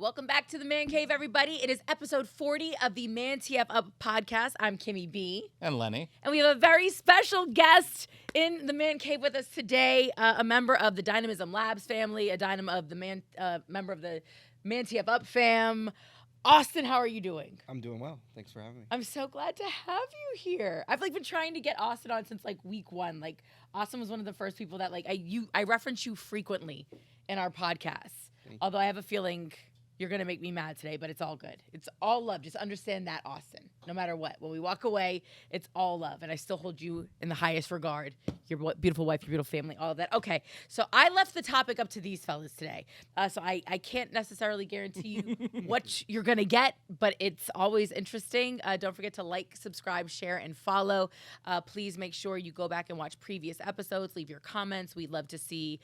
Welcome back to the Man Cave, everybody. It is episode 40 of the ManTFUp podcast. I'm KimmyB. And Lenny. And we have a very special guest in the Man Cave with us today, a member of the Dynamism Labs family, member of the ManTFUp fam. Austin, how are you doing? I'm doing well. Thanks for having me. I'm so glad to have you here. I've been trying to get Austin on since week one. Austin was one of the first people that I reference you frequently in our podcasts. Although I have a feeling you're going to make me mad today, but it's all good. It's all love. Just understand that, Austin. No matter what. When we walk away, it's all love. And I still hold you in the highest regard. Your beautiful wife, your beautiful family, all of that. Okay, so I left the topic up to these fellas today. So I can't necessarily guarantee you what you're going to get, but it's always interesting. Don't forget to like, subscribe, share, and follow. Please make sure you go back and watch previous episodes. Leave your comments. We'd love to see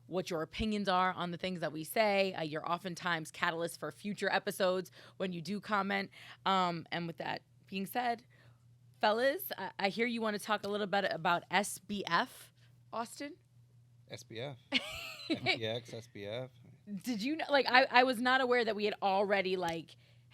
what your opinions are on the things that we say. You're oftentimes catalysts for future episodes when you do comment. And with that being said, fellas, I hear you want to talk a little bit about SBF, Austin? SBF. MPX, SBF. Did you know, I was not aware that we had already,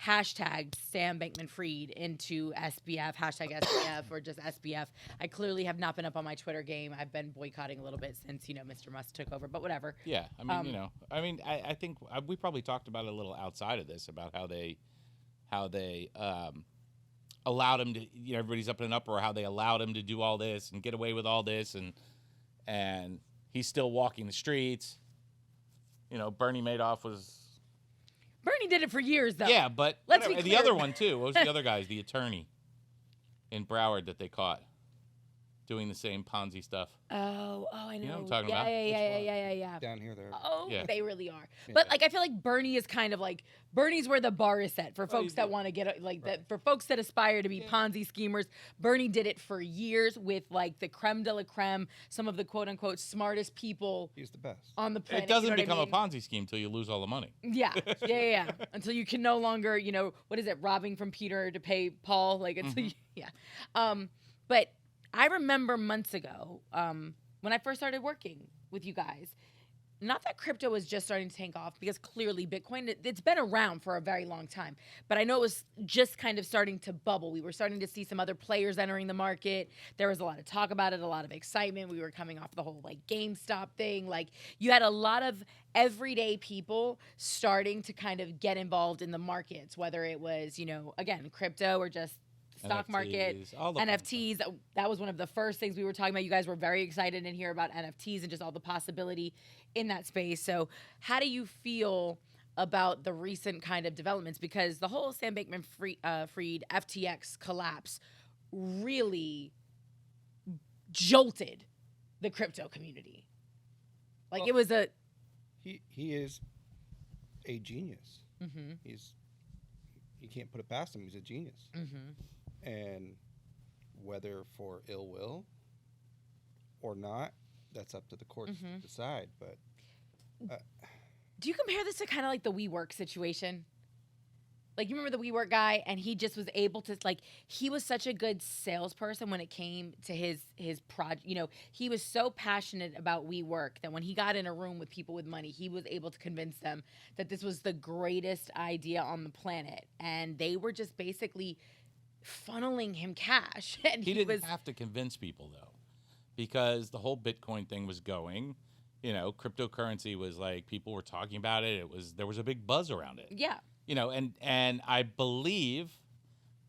hashtagged Sam Bankman-Fried into SBF, hashtag SBF, or just SBF. I clearly have not been up on my Twitter game. I've been boycotting a little bit since, Mr. Musk took over, but whatever. Yeah, I think we probably talked about it a little outside of this, about how they allowed him to, everybody's up in an uproar, how they allowed him to do all this and get away with all this, and he's still walking the streets. Bernie Madoff was... Bernie did it for years, though. Yeah, but let's be clear. The other one, too. What was the other guy? The attorney in Broward that they caught doing the same Ponzi stuff. Oh, I know. You know what I'm talking about? Yeah. Down here, there. Oh, yeah. They really are. Yeah. But I feel like Bernie is kind of Bernie's where the bar is set for folks that want to get that for folks that aspire to be Ponzi schemers. Bernie did it for years with the creme de la creme, some of the quote unquote smartest people. He's the best on the planet. It doesn't you know become a Ponzi scheme until you lose all the money. Yeah. Until you can no longer, what is it, robbing from Peter to pay Paul? But I remember months ago when I first started working with you guys, not that crypto was just starting to take off, because clearly Bitcoin, it's been around for a very long time. But I know it was just kind of starting to bubble. We were starting to see some other players entering the market. There was a lot of talk about it, a lot of excitement. We were coming off the whole GameStop thing. You had a lot of everyday people starting to kind of get involved in the markets, whether it was, again, crypto or just stock NFTs, market, all the NFTs. That was one of the first things we were talking about. You guys were very excited in here about NFTs and just all the possibility in that space. So how do you feel about the recent kind of developments? Because the whole Sam Bankman-Fried FTX collapse really jolted the crypto community. It was a... He is a genius. Mm-hmm. You can't put it past him. He's a genius. Mm-hmm. And whether for ill will or not, that's up to the courts to decide. But do you compare this to kind of the WeWork situation? You remember the WeWork guy, and he just was able to he was such a good salesperson when it came to his project. He was so passionate about WeWork that when he got in a room with people with money, he was able to convince them that this was the greatest idea on the planet, and they were just basically funneling him cash. And he didn't have to convince people, though, because the whole Bitcoin thing was going. Cryptocurrency was people were talking about it. There was a big buzz around it. Yeah. And I believe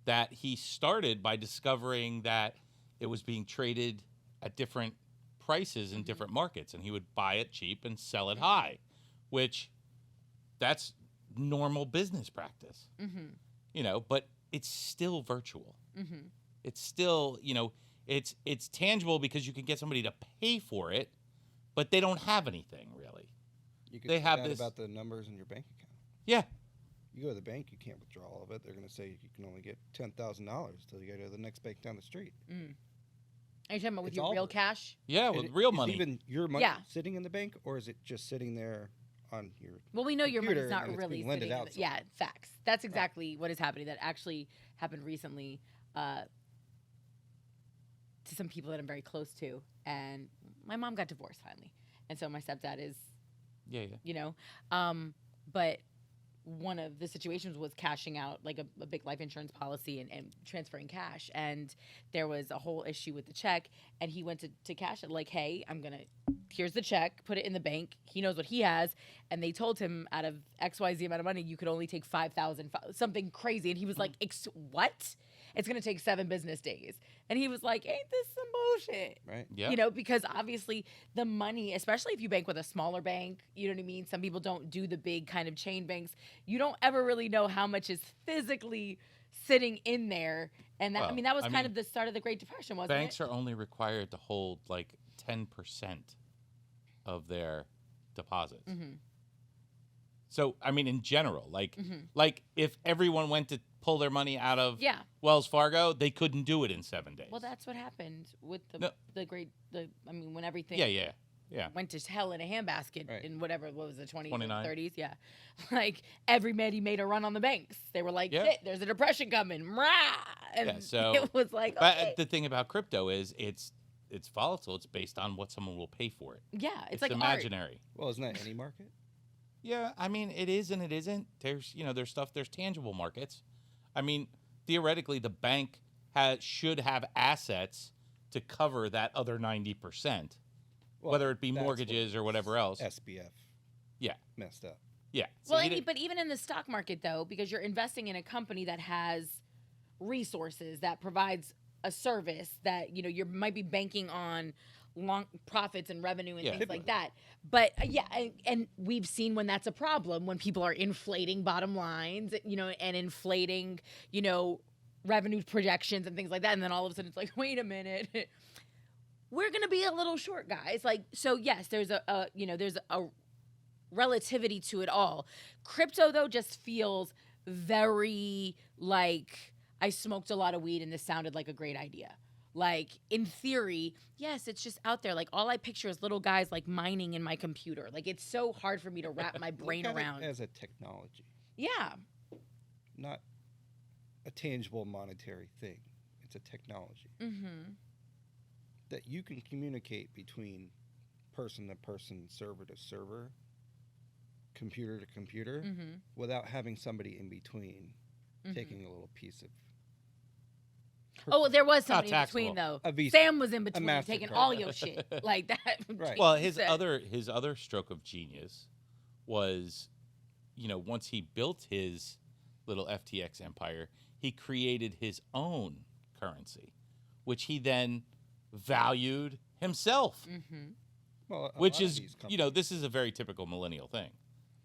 that he started by discovering that it was being traded at different prices in different markets, and he would buy it cheap and sell it high, which that's normal business practice. But it's still virtual. It's still, it's tangible because you can get somebody to pay for it, but they don't have anything really. you could They have find out this- about the numbers in your bank account. Yeah. You go to the bank, you can't withdraw all of it. They're going to say you can only get $10,000 until you go to the next bank down the street. Are you talking about with It's your all real vir- cash? Yeah, with real money. Is even your money Yeah. sitting in the bank, or is it just sitting there on your... Well, we know your computer money's not and it's really being lended sitting in out the, yeah, facts. That's exactly what is happening. That actually happened recently to some people that I'm very close to. And my mom got divorced finally. And so my stepdad is, Yeah. you know, but one of the situations was cashing out like a big life insurance policy and transferring cash. And there was a whole issue with the check. And he went to cash it like, hey, here's the check, put it in the bank. He knows what he has. And they told him out of XYZ amount of money, you could only take 5,000, something crazy. And he was like, what? It's going to take 7 business days. And he was like, ain't this some bullshit? Right. Yeah. You know, because obviously the money, especially if you bank with a smaller bank, you know what I mean? Some people don't do the big kind of chain banks. You don't ever really know how much is physically sitting in there. And that, that was kind of the start of the Great Depression, wasn't banks are only required to hold like 10% of their deposits. Mm-hmm. So, I mean, in general, like if everyone went to pull their money out of Wells Fargo, they couldn't do it in 7 days. Well, that's what happened with when everything went to hell in a handbasket in what was the 20s and 30s? Yeah. Like everybody made a run on the banks. They were like, shit, there's a depression coming. Rah! And so it was like, okay. The thing about crypto is it's volatile. It's based on what someone will pay for it. Yeah, it's like imaginary. Art. Well, isn't that any market? Yeah, I mean, it is and it isn't. There's there's tangible markets. I mean, theoretically, the bank should have assets to cover that other 90%, whether it be mortgages or whatever else. SBF. Yeah. Messed up. Yeah. So but even in the stock market, though, because you're investing in a company that has resources, that provides a service that, you might be banking on long profits and revenue and things like that. But and we've seen when that's a problem, when people are inflating bottom lines, and inflating, revenue projections and things like that. And then all of a sudden it's like, wait a minute, we're going to be a little short, guys. Like, so yes, there's there's a relativity to it all. Crypto, though, just feels very like I smoked a lot of weed and this sounded like a great idea. Like, in theory, yes, it's just out there. Like, all I picture is little guys, like, mining in my computer. Like, it's so hard for me to wrap my brain around. As a technology. Yeah. Not a tangible monetary thing. It's a technology. Mm-hmm. That you can communicate between person to person, server to server, computer to computer, without having somebody in between taking a little piece of... Oh, there was somebody in between, though. Sam was in between, taking all your shit like that. Right. Well, his other stroke of genius was, once he built his little FTX empire, he created his own currency, which he then valued himself. Mm-hmm. Well, which is, this is a very typical millennial thing.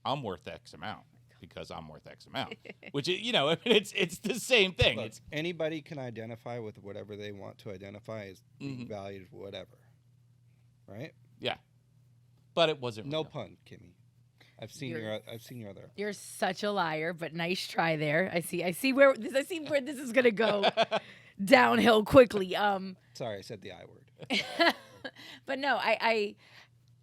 I'm worth X amount. Because I'm worth X amount, which it's the same thing. Look, anybody can identify with whatever they want to identify as being valued, whatever, right? Yeah, but it wasn't. No real. pun, Kimmy. I've seen your other. You're such a liar, but nice try there. I see where this is gonna go downhill quickly. Sorry, I said the I word. But no, I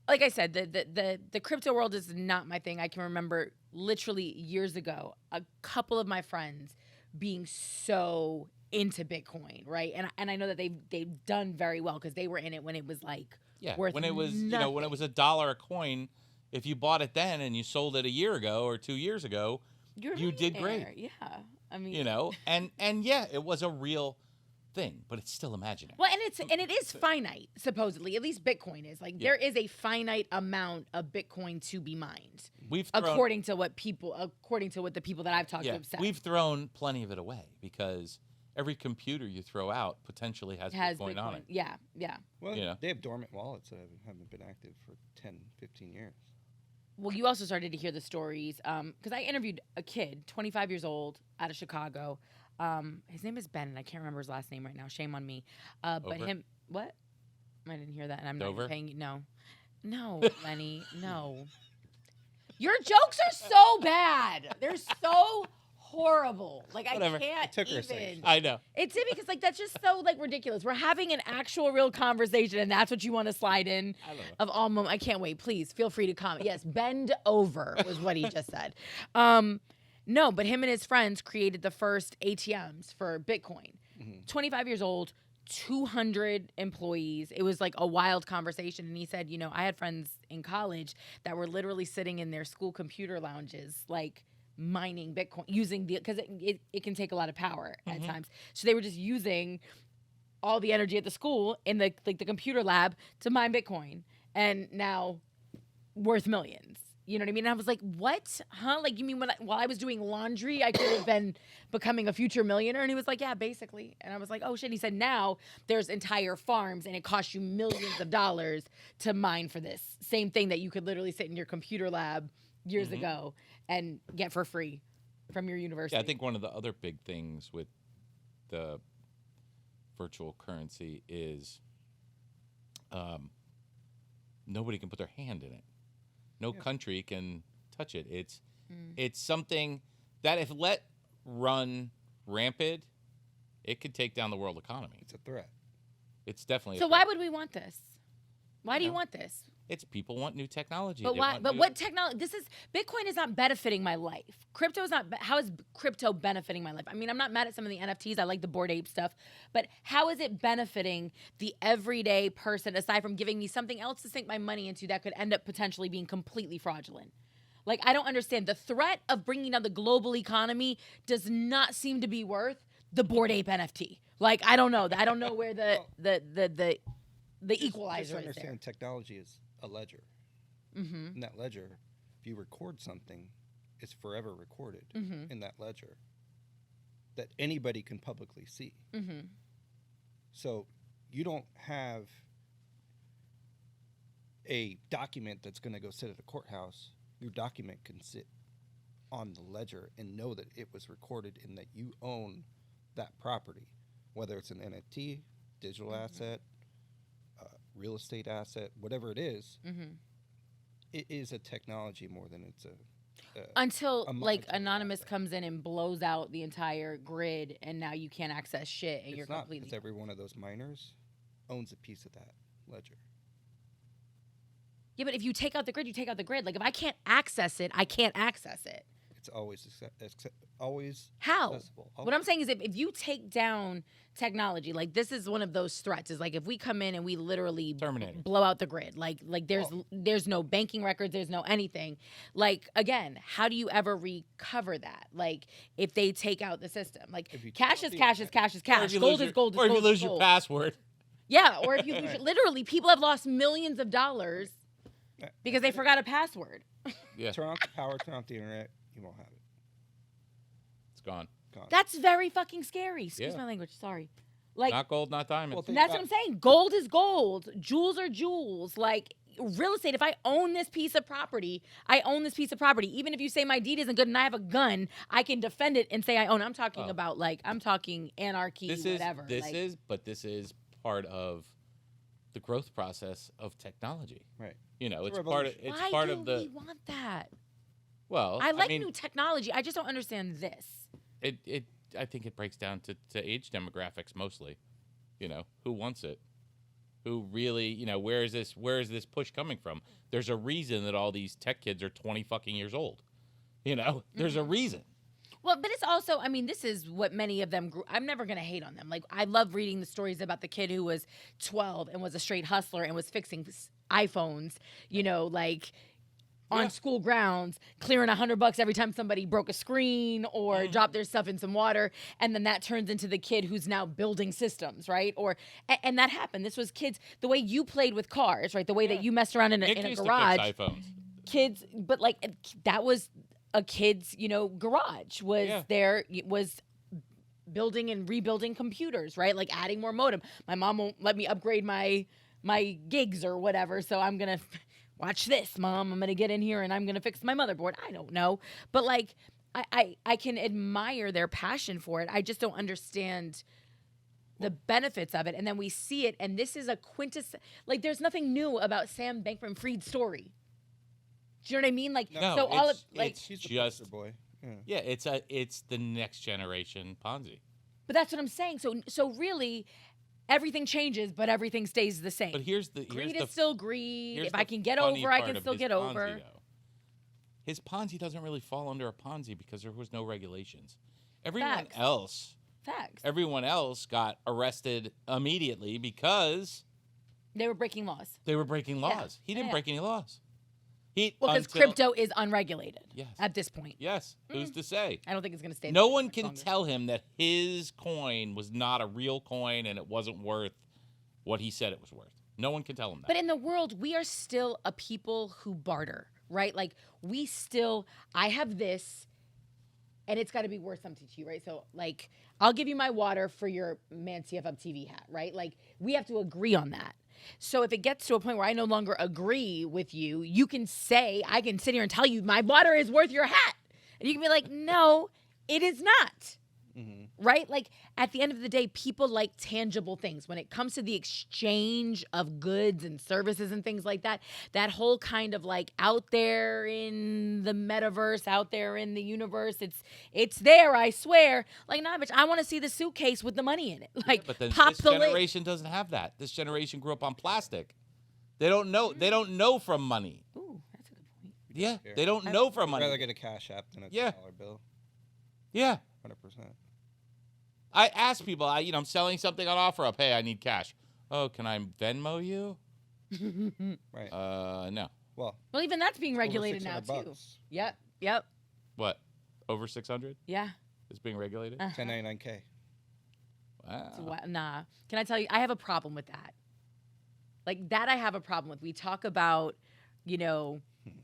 like I said, the crypto world is not my thing. I can remember literally years ago, a couple of my friends being so into Bitcoin, right? And I know that they've done very well because they were in it when it was like worth when it was nothing. when it was $1 a coin. If you bought it then and you sold it a year ago or 2 years ago, you did great. Yeah, I mean, and yeah, it was a real thing, but it's still imaginary. Well, and it is finite, supposedly. At least Bitcoin is. Like there is a finite amount of Bitcoin to be mined. According to what the people that I've talked to have said. We've thrown plenty of it away because every computer you throw out potentially has Bitcoin on it. Yeah. Well, they have dormant wallets that haven't been active for 10, 15 years. Well, you also started to hear the stories because I interviewed a kid, 25 years old, out of Chicago. His name is Ben, and I can't remember his last name right now. Shame on me. But him, what? I didn't hear that, and I'm not even paying you. No, Lenny, no. Your jokes are so bad. They're so horrible. Like Whatever. I can't It took her a even. second. I know. It's because like that's just so like ridiculous. We're having an actual real conversation, and that's what you want to slide in. I don't know. Of all moments. I can't wait. Please feel free to comment. Yes, bend over was what he just said. No, but him and his friends created the first ATMs for Bitcoin. 25 years old, 200 employees. It was like a wild conversation. And he said, I had friends in college that were literally sitting in their school computer lounges, like mining Bitcoin using because it can take a lot of power at times. So they were just using all the energy at the school in the computer lab to mine Bitcoin, and now worth millions. You know what I mean? And I was like, what? Huh? Like, you mean while I was doing laundry, I could have been becoming a future millionaire? And he was like, yeah, basically. And I was like, oh, shit. He said, now there's entire farms, and it costs you millions of dollars to mine for this. Same thing that you could literally sit in your computer lab years ago and get for free from your university. Yeah, I think one of the other big things with the virtual currency is nobody can put their hand in it. No country can touch it. It's something that if let run rampant, it could take down the world economy. It's a threat. It's definitely. So why would we want this? Why do you want this? It's people want new technology. But why? But what technology? Bitcoin is not benefiting my life. Crypto is not. How is crypto benefiting my life? I mean, I'm not mad at some of the NFTs. I like the Bored Ape stuff. But how is it benefiting the everyday person aside from giving me something else to sink my money into that could end up potentially being completely fraudulent? Like, I don't understand. The threat of bringing down the global economy does not seem to be worth the Bored Ape NFT. Like, I don't know. I don't know where the equalizer just is understand there. Technology is a ledger. In that ledger, if you record something, it's forever recorded in that ledger that anybody can publicly see. So you don't have a document that's going to go sit at a courthouse. Your document can sit on the ledger and know that it was recorded and that you own that property, whether it's an NFT, digital asset, real estate asset, whatever it is. It is a technology more than it's until like monetary Anonymous asset. comes in and blows out the entire grid, and now you can't access shit, and you're It's not, completely. because every one of those miners owns a piece of that ledger. Yeah, but if you take out the grid, you take out the grid. Like, if I can't access it, I can't access it. It's always always How? accessible. What I'm saying is, if you take down technology, like, this is one of those threats. Is like, if we come in and we literally Terminator. blow out the grid, like there's no banking records, there's no anything. Like, again, how do you ever recover that? Like, if they take out the system, like, If you cash take is out cash the is cash is Or if cash. you Gold lose is your- gold is Or gold. if you lose is your gold. password. Yeah, or if you lose literally, people have lost millions of dollars because they forgot a password. Yeah, Turn off the power, turn off the internet, you won't have it. it's gone. Gone. That's very fucking scary. Excuse Yeah. my language. Sorry. Like, Not gold, not diamond. Well, think that's what about- I'm saying. Gold is gold. Jewels are jewels. Like, real estate, if I own this piece of property, I own this piece of property. Even if you say my deed isn't good and I have a gun, I can defend it and say I own it. I'm talking about, like, I'm talking anarchy, whatever. This is part of the growth process of technology. Right. You know, It's a it's part of revolution. it's why part do of the we want that? well. I like mean, new technology. I just don't understand this. it I think it breaks down to age demographics mostly. You know, who wants it? Who really, you know, where is this push coming from? There's a reason that all these tech kids are 20 fucking years old. You know, there's a reason. Well, but it's also, I mean, this is what many of them grew. I'm never going to hate on them. Like, I love reading the stories about the kid who was 12 and was a straight hustler and was fixing iPhones, you know, like on school grounds, clearing $100 every time somebody broke a screen or dropped their stuff in some water. And then that turns into the kid who's now building systems, right? Or, and that happened. This was kids, the way you played with cars, right? The way that you messed around in Nick a used garage. to fix iPhones. Kids, but like, that was a kid's, you know, garage was there, was building and rebuilding computers, right? Like, adding more modem. My mom won't let me upgrade my gigs or whatever, so I'm gonna watch this, Mom. I'm gonna get in here and I'm gonna fix my motherboard. I don't know, but like, I can admire their passion for it. I just don't understand the benefits of it. And then we see it, and this is a like, there's nothing new about Sam Bankman-Fried's story. Do you know what I mean? Like, No, so all of it's- like, it's- He's the Just- poster boy. Yeah. Yeah, it's the next generation Ponzi. but that's what I'm saying. So really, everything changes, but everything stays the same. But here's the Greed is still greed. here's If I the can get funny over, I part can of still his get Ponzi, over. though. His Ponzi doesn't really fall under a Ponzi because there was no regulations. Facts. Everyone else got arrested immediately because They were breaking laws. they were breaking laws. He didn't Yeah. break any laws. Because crypto is unregulated Yes. at this point. Yes. Who's to say? I don't think it's going to stay. No that one much can longer. tell him that his coin was not a real coin and it wasn't worth what he said it was worth. No one can tell him that. But in the world, we are still a people who barter, right? Like I have this, and it's got to be worth something to you, right? So like, I'll give you my water for your ManTFUp TV hat, right? Like we have to agree on that. So if it gets to a point where I no longer agree with you, I can sit here and tell you my water is worth your hat. And you can be like, no, it is not. Mm-hmm. Right? Like at the end of the day, people like tangible things. When it comes to the exchange of goods and services and things like that, that whole kind of like out there in the metaverse, out there in the universe, it's there, I swear. Like, nah, bitch, I want to see the suitcase with the money in it. Like, but then pop this the lid. generation doesn't have that. This generation grew up on plastic. They don't know. They don't know from money. Ooh, that's a good point. Yeah, they don't know from I'd money. rather get a cash app than a Yeah. dollar bill. Yeah. 100%. I ask people, I'm selling something on OfferUp. Hey, I need cash. Oh, can I Venmo you? Right. No. Well, Well, even that's being over regulated now, 600 too. bucks. Yep. What? Over 600 Yeah. is being regulated? Uh-huh. 1099K. Wow. Nah. Can I tell you, I have a problem with that. Like, that I have a problem with. We talk about,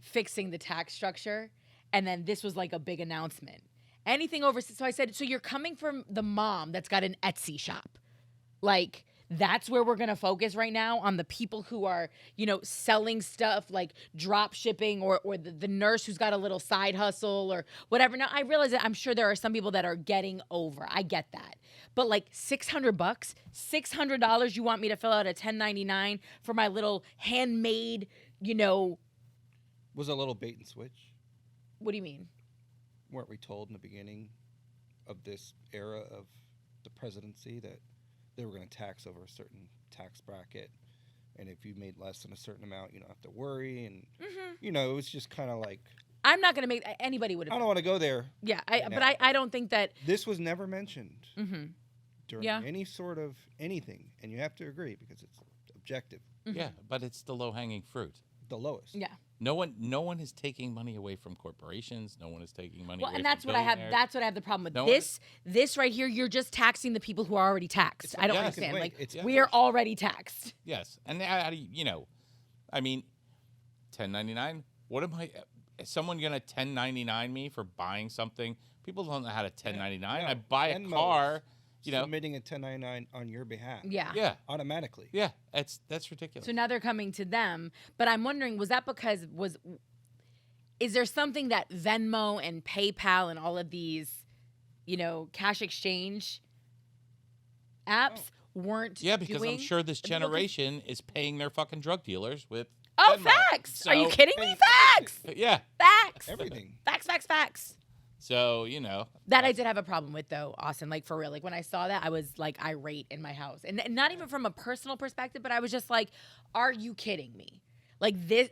fixing the tax structure, and then this was like a big announcement. Anything over, so I said, so you're coming from the mom that's got an Etsy shop. Like, that's where we're going to focus right now, on the people who are, selling stuff, like drop shipping, or the nurse who's got a little side hustle or whatever. Now, I realize that I'm sure there are some people that are getting over. I get that. But like $600, $600 you want me to fill out a 1099 for my little handmade, Was a little bait and switch. what do you mean? Weren't we told in the beginning of this era of the presidency that they were going to tax over a certain tax bracket, and if you made less than a certain amount, you don't have to worry, and it was just kind of like, I'm not going to make, anybody would have. I don't want to go there. Yeah, now. but I don't think that. This was never mentioned during Yeah. any sort of anything, and you have to agree because it's objective, Yeah, but it's the low-hanging fruit. the lowest. Yeah. No one is taking money away from corporations. No one is taking money Well, away and that's from what I have. billionaires. That's what I have the problem with. No This right here, you're just taxing the people who are already taxed. I don't Yes. understand. Wait, Like, it's we are already taxed. Yes, and how do you, I mean, 1099. What am I? Is someone gonna 1099 me for buying something? People don't know how to 1099. I No, buy a Venmo car. submitting a 1099 on your behalf. Yeah. Yeah, Automatically. yeah. That's ridiculous. So now they're coming to them. But I'm wondering, was that because is there something that Venmo and PayPal and all of these, cash exchange apps weren't yeah, because doing? I'm sure this generation is paying their fucking drug dealers with. Oh, Venmo. facts. Are you So- kidding me? Facts. Yeah. Facts. Everything. Facts. So That I did have a problem with, though, Austin. Like, for real. Like, when I saw that, I was like irate in my house, and not even from a personal perspective, but I was just like, "Are you kidding me?" Like, this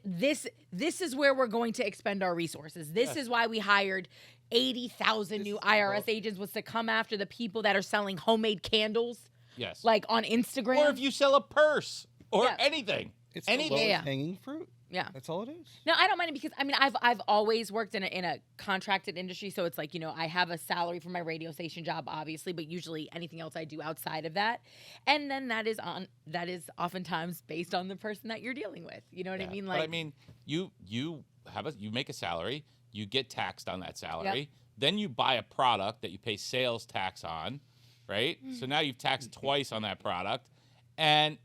is where we're going to expend our resources. This Yes. is why we hired 80,000 new This is IRS about- agents, was to come after the people that are selling homemade candles, yes. like on Instagram. or if you sell a purse or Yeah. anything. It's the Anything. lowest Yeah. hanging fruit. Yeah. That's all it is. No, I don't mind it because I've always worked in a contracted industry, so it's like, I have a salary for my radio station job, obviously, but usually anything else I do outside of that, and then that is oftentimes based on the person that you're dealing with. You know what I Yeah. mean? But I mean, you make a salary, you get taxed on that salary, then you buy a product that you pay sales tax on, right? So now you've taxed twice on that product, and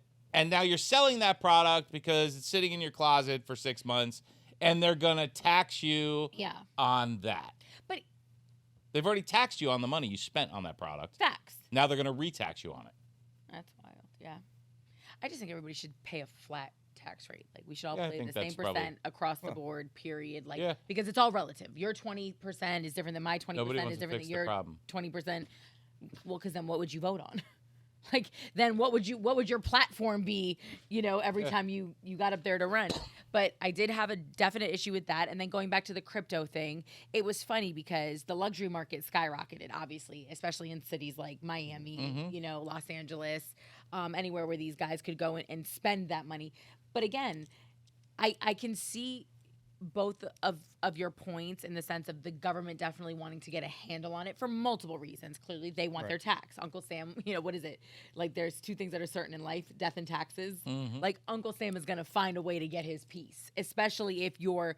now you're selling that product because it's sitting in your closet for 6 months, and they're gonna tax you Yeah. on that. But They've already taxed you on the money you spent on that product. facts. Now they're gonna re-tax you on it. That's wild. Yeah. I just think everybody should pay a flat tax rate. Like, we should all Yeah, I pay think the same that's probably- percent across the Well, board, period. Like, Yeah. because it's all relative. Your 20% is different than my 20% Nobody is wants to different fix than the your problem. 20%. Well, because then what would you vote on? Like, then what would your platform be, every time you got up there to run? But I did have a definite issue with that. And then going back to the crypto thing, it was funny because the luxury market skyrocketed, obviously, especially in cities like Miami, Los Angeles, anywhere where these guys could go and spend that money. But again, I can see both of your points in the sense of the government definitely wanting to get a handle on it for multiple reasons. Clearly, they want their tax. Uncle Sam, what is it? Like, there's two things that are certain in life: death and taxes. Mm-hmm. Like, Uncle Sam is going to find a way to get his piece, especially if you're,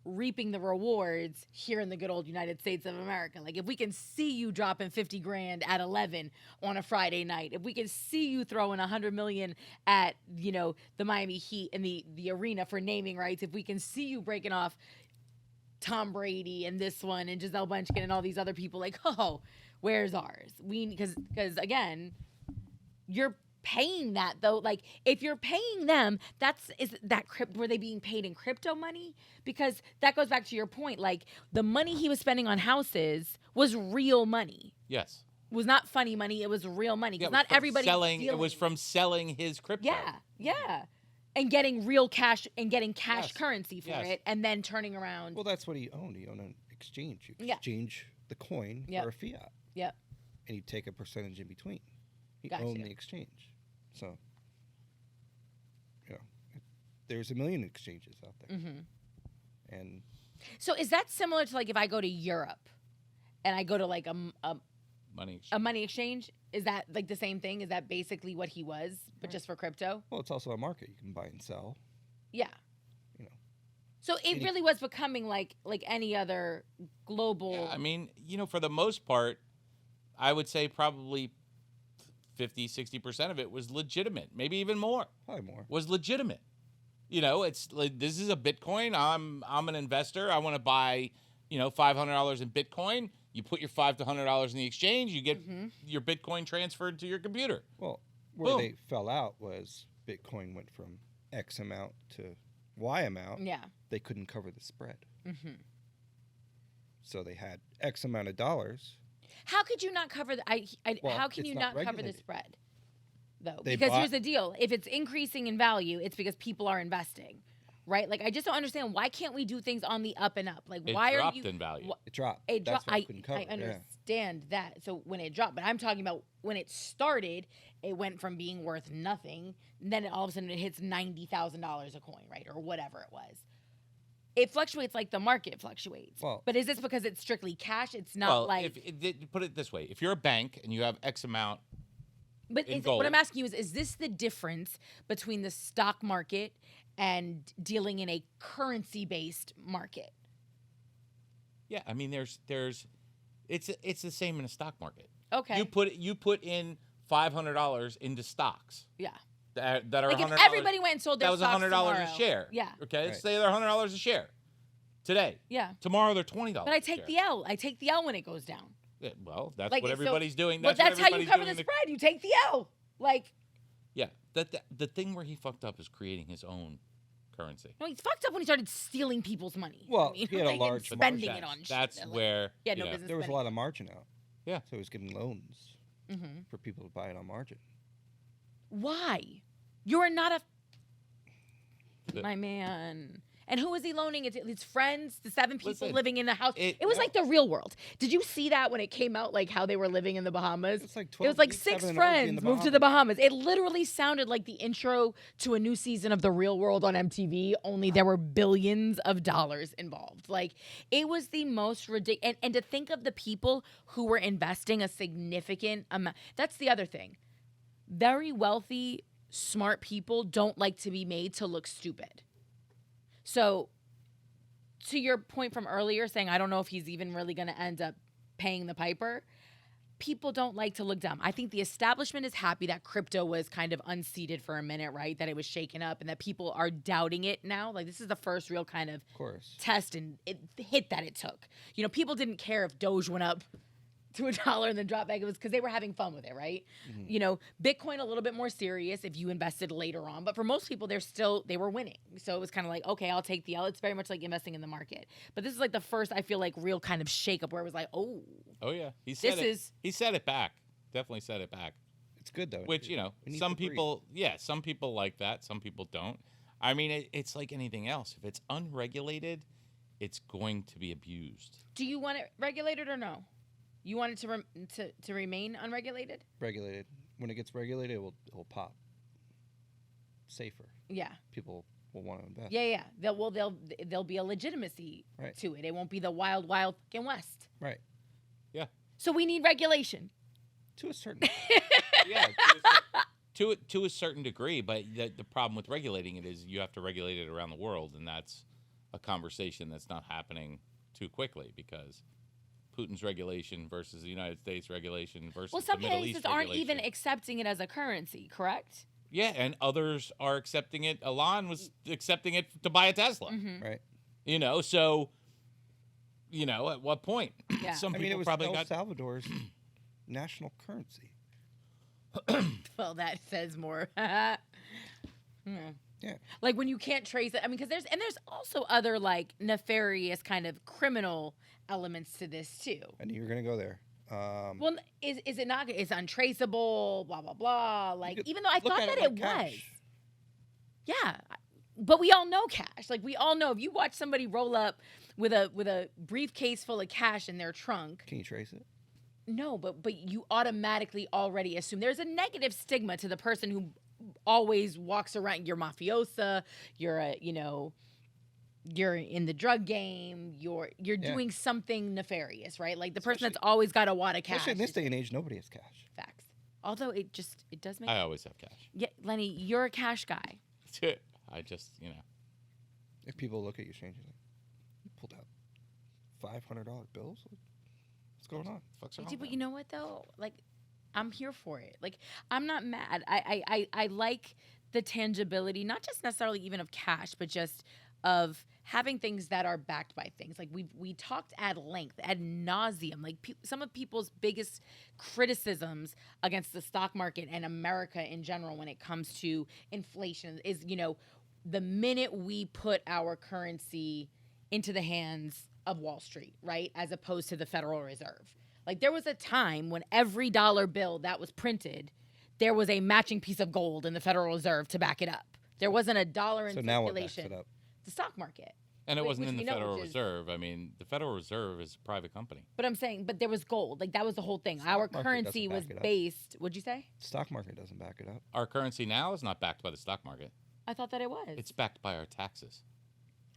reaping the rewards here in the good old United States of America. Like, if we can see you dropping 50 grand at 11 on a Friday night, if we can see you throwing 100 million at, the Miami Heat and the arena for naming rights, if we can see you breaking off Tom Brady and this one and Giselle Bunchkin and all these other people, like, oh, where's ours? Because again, you're paying that though. Like, if you're paying them, were they being paid in crypto money? Because that goes back to your point. Like, the money he was spending on houses was real money. Yes. It was not funny money. It was real money. Because not everybody it was from selling his crypto. Yeah. And getting real cash and getting cash currency for it, and then turning around. Well, that's what he owned. He owned an exchange. You exchange the coin for a fiat. Yep. And you take a percentage in between. He Gotcha. owned the exchange. So, there's a million exchanges out there. Mm-hmm. And so is that similar to, like, if I go to Europe and I go to, like, a money exchange? Is that, like, the same thing? Is that basically what he was, but just for crypto? Well, it's also a market. You can buy and sell. Yeah. So it really was becoming like any other global. Yeah, I mean, for the most part, I would say probably 50-60% of it was legitimate, maybe even more. Probably more. Was legitimate. It's like, this is a Bitcoin. I'm an investor. I want to buy, $500 in Bitcoin. You put your $500 to $100 in the exchange. You get your Bitcoin transferred to your computer. Well, where they fell out was Bitcoin went from X amount to Y amount. Yeah. They couldn't cover the spread. Mm-hmm. So they had X amount of dollars. How could you not cover how can you not cover the spread, though? Because here's the deal. If it's increasing in value, it's because people are investing, right? Like, I just don't understand. Why can't we do things on the up and up? Like, why are you... It dropped in value. It dropped. That's why I couldn't cover I understand that. So when it dropped, but I'm talking about when it started, it went from being worth nothing, and then all of a sudden it hits $90,000 a coin, right? Or whatever it was. It fluctuates like the market fluctuates. Well, but is this because it's strictly cash? It's not put it this way. If you're a bank and you have X amount gold, what I'm asking you is this the difference between the stock market and dealing in a currency-based market? Yeah, I mean, it's the same in a stock market. Okay. You put in $500 into stocks. Yeah. That are like, $100. If everybody went and sold their stocks stocks tomorrow. $100 a share. Yeah. Okay. Let's say they're $100 a share today. Yeah. Tomorrow they're $20. But I take the L. I take the L when it goes down. Yeah, well, that's what everybody's doing. That's how you cover the spread. You take the L. Like. Yeah. The thing where he fucked up is creating his own currency. No, he fucked up when he started stealing people's money. Well, he had a large spending it on shit. That's where business. There was a lot of margin out. Yeah. So he was getting loans for people to buy it on margin. Why? You're not my man. And who was he loaning it to? His friends, the 7 people living in the house. It was like the real world. Did you see that when it came out, like how they were living in the Bahamas? It was like 6 friends moved to the Bahamas. It literally sounded like the intro to a new season of The Real World on MTV, only there were billions of dollars involved. Like, it was the most ridiculous. And to think of the people who were investing a significant amount. That's the other thing. Very wealthy, smart people don't like to be made to look stupid. So, to your point from earlier saying, I don't know if he's even really going to end up paying the piper, people don't like to look dumb. I think the establishment is happy that crypto was kind of unseated for a minute, right? That it was shaken up and that people are doubting it now. Like, this is the first real kind of test and hit that it took. People didn't care if Doge went up to $1 and then drop back. It was because they were having fun with it, right? Mm-hmm. Bitcoin a little bit more serious if you invested later on, but for most people, they were winning. So it was kind of like, okay, I'll take the L. It's very much like investing in the market. But this is like the first, I feel like, real kind of shakeup where it was like, oh yeah, he said it back. Definitely said it back. It's good though. Which some people like that. Some people don't. I mean, it's like anything else. If it's unregulated, it's going to be abused. Do you want it regulated or no? You want it to remain unregulated? Regulated. When it gets regulated, it will pop. Safer. Yeah. People will want to invest. Yeah. There'll be a legitimacy Right. to it. It won't be the wild fucking west. Right. Yeah. So we need regulation. To a certain. Yeah. To a certain degree, but the problem with regulating it is you have to regulate it around the world, and that's a conversation that's not happening too quickly because Putin's regulation versus the United States regulation versus Well, some the Middle East places aren't regulation. even accepting it as a currency, correct? Yeah, and others are accepting it. Elon was accepting it to buy a Tesla. Mm-hmm. Right. So, at what point? Yeah. Some I people mean, it was probably El got. Salvador's national currency. Well, that says more. Yeah. Like when you can't trace it. I mean, because there's also other like nefarious kind of criminal elements to this too. I knew you were going to go there. Well, is it not? It's untraceable. Blah blah blah. Like could even though I look thought at that it it like was. cash. Yeah, but we all know cash. Like we all know if you watch somebody roll up with a briefcase full of cash in their trunk. Can you trace it? No, but you automatically already assume there's a negative stigma to the person who always walks around. You're mafiosa. You're you're in the drug game. You're doing something nefarious, right? Like the person that's always got a wad of cash. Especially in this day and age, nobody has cash. Facts. Although it does make. I always have cash. Yeah, Lenny, you're a cash guy. I just, If people look at you strangely, you pulled out $500 bills. What's going on? fuck's wrong But with you know what though? Like, I'm here for it. Like, I'm not mad. I like the tangibility, not just necessarily even of cash, but just of having things that are backed by things. Like we talked at length, ad nauseum. Like some of people's biggest criticisms against the stock market and America in general when it comes to inflation is, the minute we put our currency into the hands of Wall Street, right? As opposed to the Federal Reserve. Like there was a time when every dollar bill that was printed, there was a matching piece of gold in the Federal Reserve to back it up. There wasn't a dollar in So now what backs circulation. it up? The stock market. And it Which wasn't in we the know, Federal which is- Reserve. I mean, the Federal Reserve is a private company. But I'm saying, but there was gold. Like that was the whole thing. Stock Our market currency doesn't was back it up. based. What'd you say? Stock market doesn't back it up. Our currency now is not backed by the stock market. I thought that it was. It's backed by our taxes.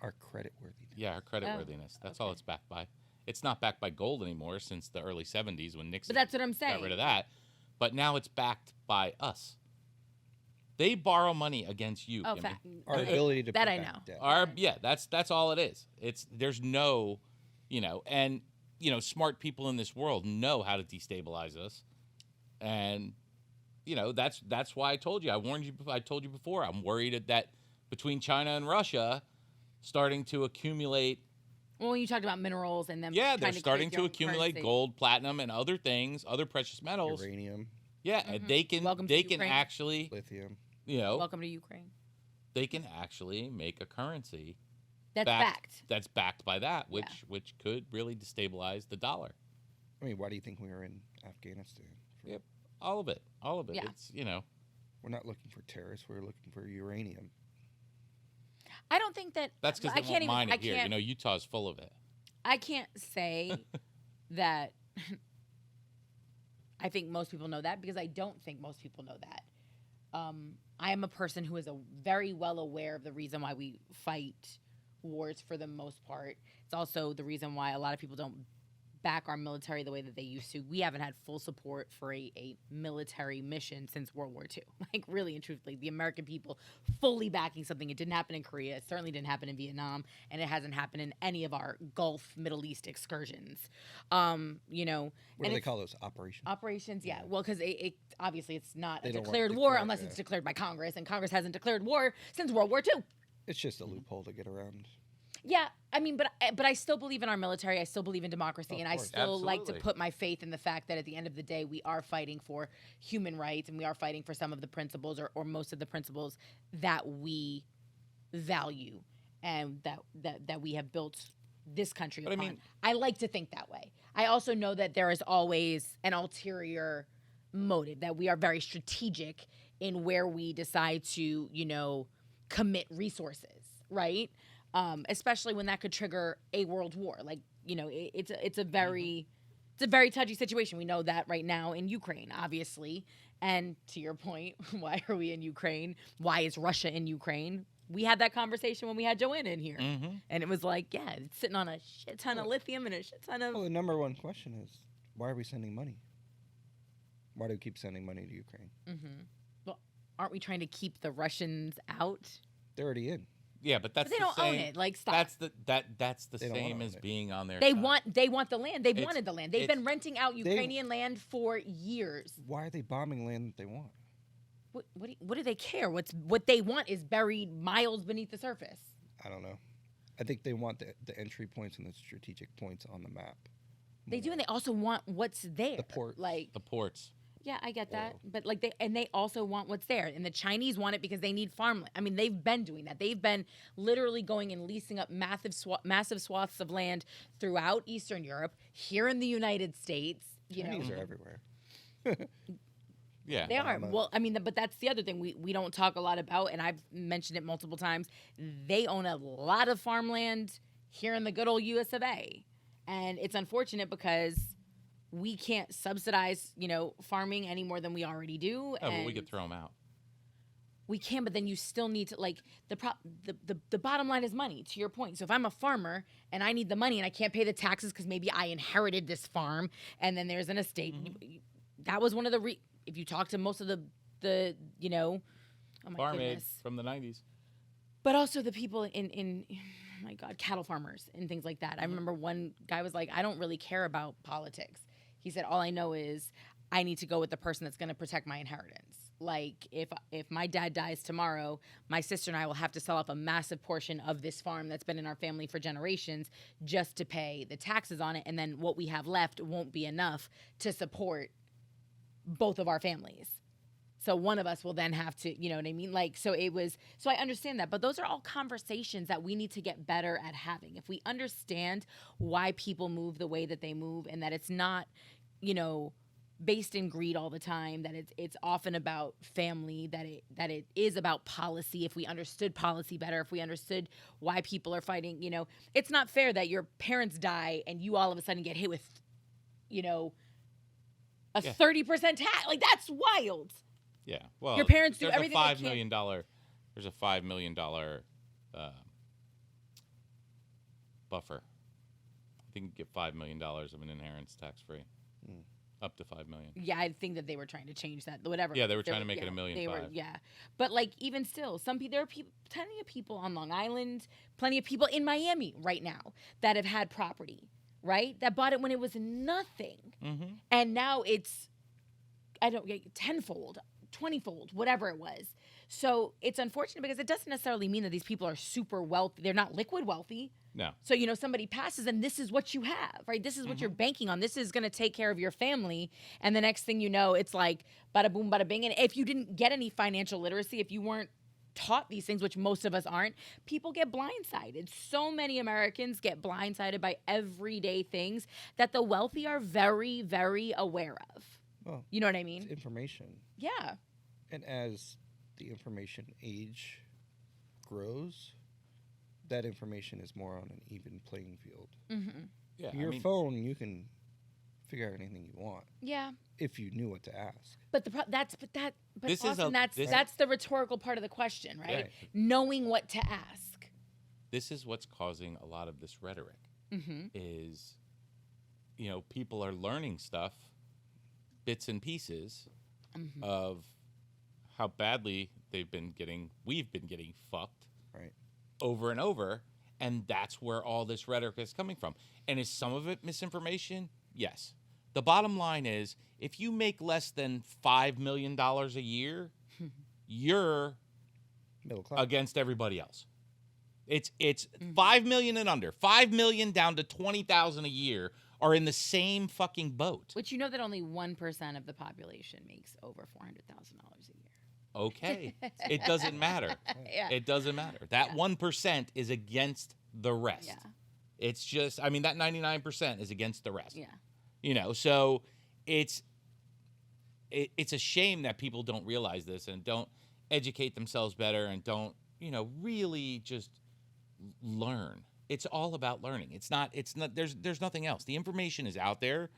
Our credit worthiness. Yeah, our creditworthiness. That's all okay. it's backed by. It's not backed by gold anymore since the early 70s when Nixon But that's what I'm saying. got rid of that. But now it's backed by us. They borrow money against you. Oh, Kimmy. fact. Our Okay. ability to that pay I back know. debt. That's all it is. There's no, and smart people in this world know how to destabilize us, and that's why I told you. I warned you. I told you before. I'm worried that between China and Russia, starting to accumulate. Well, when you talked about minerals and them. Yeah, trying they're to starting create to their own accumulate currency. gold, platinum, and other things, other precious metals. Uranium, Yeah, and they can Welcome to they can Ukraine. actually lithium. Welcome to Ukraine. they can actually make a currency That's backed. that's backed by that, which Yeah. which could really destabilize the dollar. I mean, why do you think we were in Afghanistan? Yep, all of it. Yeah. It's We're not looking for terrorists. We're looking for uranium. I don't think that. that's because I they can't won't mine even. it here. Utah's full of it. I can't say that. I think most people know that because I don't think most people know that. I am a person who is very well aware of the reason why we fight wars for the most part. It's also the reason why a lot of people don't back our military the way that they used to. We haven't had full support for a military mission since World War II. Like, really and truthfully, the American people fully backing something. It didn't happen in Korea. It certainly didn't happen in Vietnam. And it hasn't happened in any of our Gulf, Middle East excursions. What do they call those? Operations? Operations, yeah. Well, because it obviously it's not They a don't want declared to war declare, unless yeah. it's declared by Congress. And Congress hasn't declared war since World War II. It's just a loophole to get around. Yeah, I mean, but I still believe in our military. I still believe in democracy, Of and I course. still like to Absolutely. put my faith in the fact that at the end of the day, we are fighting for human rights, and we are fighting for some of the principles, or most of the principles that we value, and that we have built this country But I upon. mean- I like to think that way. I also know that there is always an ulterior motive, that we are very strategic in where we decide to, commit resources, right? Especially when that could trigger a world war. Like, it's a very touchy situation. We know that right now in Ukraine, obviously. And to your point, why are we in Ukraine? Why is Russia in Ukraine? we had that conversation when we had Joanna in here. Mm-hmm. And it was like, yeah, it's sitting on a shit ton of lithium and a shit ton of... Well, the number one question is, why are we sending money? Why do we keep sending money to Ukraine? Mm-hmm. Well, aren't we trying to keep the Russians out? They're already in. Yeah, but that's But they the don't same. own it. Like, stop. That's the They don't same wanna as own it. being on their They side. want the land. They've wanted the land. They've been renting out Ukrainian land for years. Why are they bombing land that they want? What do they care? What they want is buried miles beneath the surface. I don't know. I think they want the entry points and the strategic points on the map. They do, and they also want what's there. The ports. Like, the ports. yeah, I get that, Oil. but like they also want what's there, and the Chinese want it because they need farmland. I mean, they've been doing that. They've been literally going and leasing up massive swaths of land throughout Eastern Europe, here in the United States. Chinese are everywhere. Yeah. They are. Obama. Well, I mean, but that's the other thing we don't talk a lot about, and I've mentioned it multiple times. They own a lot of farmland here in the good old US of A. And it's unfortunate because we can't subsidize, farming any more than we already do. Oh, and but we could throw them out. we can, but then you still need to, like, the bottom line is money, to your point. So if I'm a farmer and I need the money and I can't pay the taxes because maybe I inherited this farm and then there's an estate, that was one of the if you talk to most of the oh my Farm aid goodness. from the 90s. But also the people in oh my God, cattle farmers and things like that. I remember one guy was like, I don't really care about politics. He said, all I know is I need to go with the person that's going to protect my inheritance. Like, if my dad dies tomorrow, my sister and I will have to sell off a massive portion of this farm that's been in our family for generations just to pay the taxes on it. And then what we have left won't be enough to support both of our families. So one of us will then have to, you know what I mean? Like, so I understand that. But those are all conversations that we need to get better at having. If we understand why people move the way that they move and that it's not, based in greed all the time, that it's often about family, that it is about policy. If we understood policy better, if we understood why people are fighting, it's not fair that your parents die and you all of a sudden get hit with, a 30% tax. Like, that's wild. Yeah. Well, Your parents do there's everything a they $5 can. million. There's a $5 million buffer. I think you get $5 million of an inheritance tax free. Up to $5 million. Yeah, I think that they were trying to change that. Whatever. Yeah, they were trying to make it $1.5 million. Yeah, but like even still, there are plenty of people on Long Island, plenty of people in Miami right now that have had property, right? That bought it when it was nothing, and now it's, tenfold, 20-fold, whatever it was. So it's unfortunate because it doesn't necessarily mean that these people are super wealthy. They're not liquid wealthy. No. So, somebody passes and this is what you have, right? This is what you're banking on. This is going to take care of your family. And the next thing you know, it's like bada boom, bada bing. And if you didn't get any financial literacy, if you weren't taught these things, which most of us aren't, people get blindsided. So many Americans get blindsided by everyday things that the wealthy are very, very aware of. Well, you know what I mean? it's information. Yeah. And as the information age grows, that information is more on an even playing field. Yeah. Your phone, you can figure out anything you want. Yeah. If you knew what to ask. But that's the rhetorical part of the question, right? Right. Knowing what to ask. This is what's causing a lot of this rhetoric. Is, people are learning stuff, bits and pieces of how badly we've been getting fucked Right. over and over, and that's where all this rhetoric is coming from. And is some of it misinformation? Yes. The bottom line is, if you make less than $5 million a year, you're Middle class. against everybody else. It's 5 million and under. 5 million down to 20,000 a year are in the same fucking boat. Which that only 1% of the population makes over $400,000 a year. Okay. It doesn't matter. Yeah. It doesn't matter. That 1% is against the rest. Yeah. It's just, that 99% is against the rest. Yeah. So it's a shame that people don't realize this and don't educate themselves better and don't, really just learn. It's all about learning. It's not, there's nothing else. The information is out there.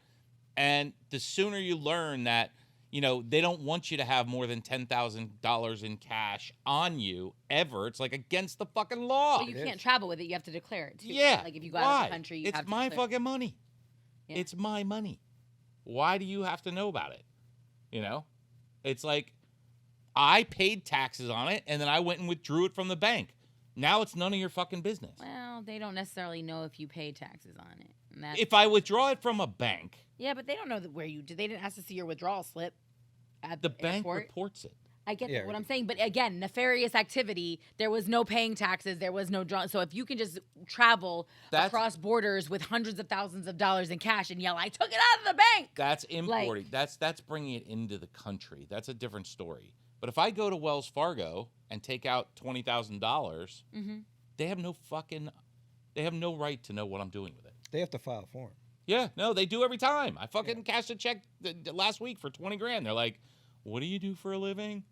And the sooner you learn that, They don't want you to have more than $10,000 in cash on you ever. It's like against the fucking law. But you can't travel with it. You have to declare it too. Yeah. Like if you go out of the country, you it's have to my declare fucking money. Yeah. It's my money. Why do you have to know about it? It's like I paid taxes on it and then I went and withdrew it from the bank. Now it's none of your fucking business. Well, they don't necessarily know if you pay taxes on it. And if I withdraw it from a bank. Yeah, but they don't know where you did. They didn't ask to see your withdrawal slip at the bank airport. Reports it. I get that, what I'm saying. But again, nefarious activity. There was no paying taxes. There was no draw. So if you can just travel across borders with hundreds of thousands of dollars in cash and yell, I took it out of the bank. That's importing. That's bringing it into the country. That's a different story. But if I go to Wells Fargo and take out $20,000, they have no right to know what I'm doing with it. They have to file a form. Yeah, no, they do every time. I fucking cashed a check last week for $20,000. They're like, what do you do for a living?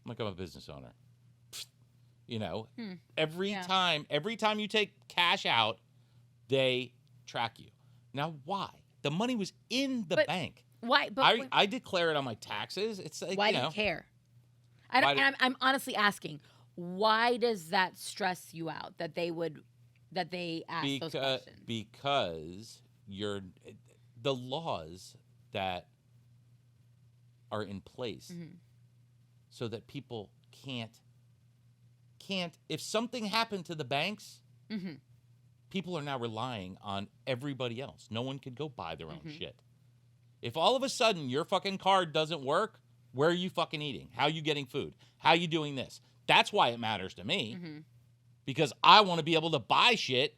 I'm like, I'm a business owner. Every time you take cash out, they track you. Now, why? The money was in the bank. Why? But I declare it on my taxes. It's like, why do you care? I'm honestly asking, why does that stress you out that they ask those questions? Because the laws that are in place so that people can't if something happened to the banks, people are now relying on everybody else. No one could go buy their own shit. If all of a sudden your fucking card doesn't work, where are you fucking eating? How are you getting food? How are you doing this? That's why it matters to me. Because I want to be able to buy shit.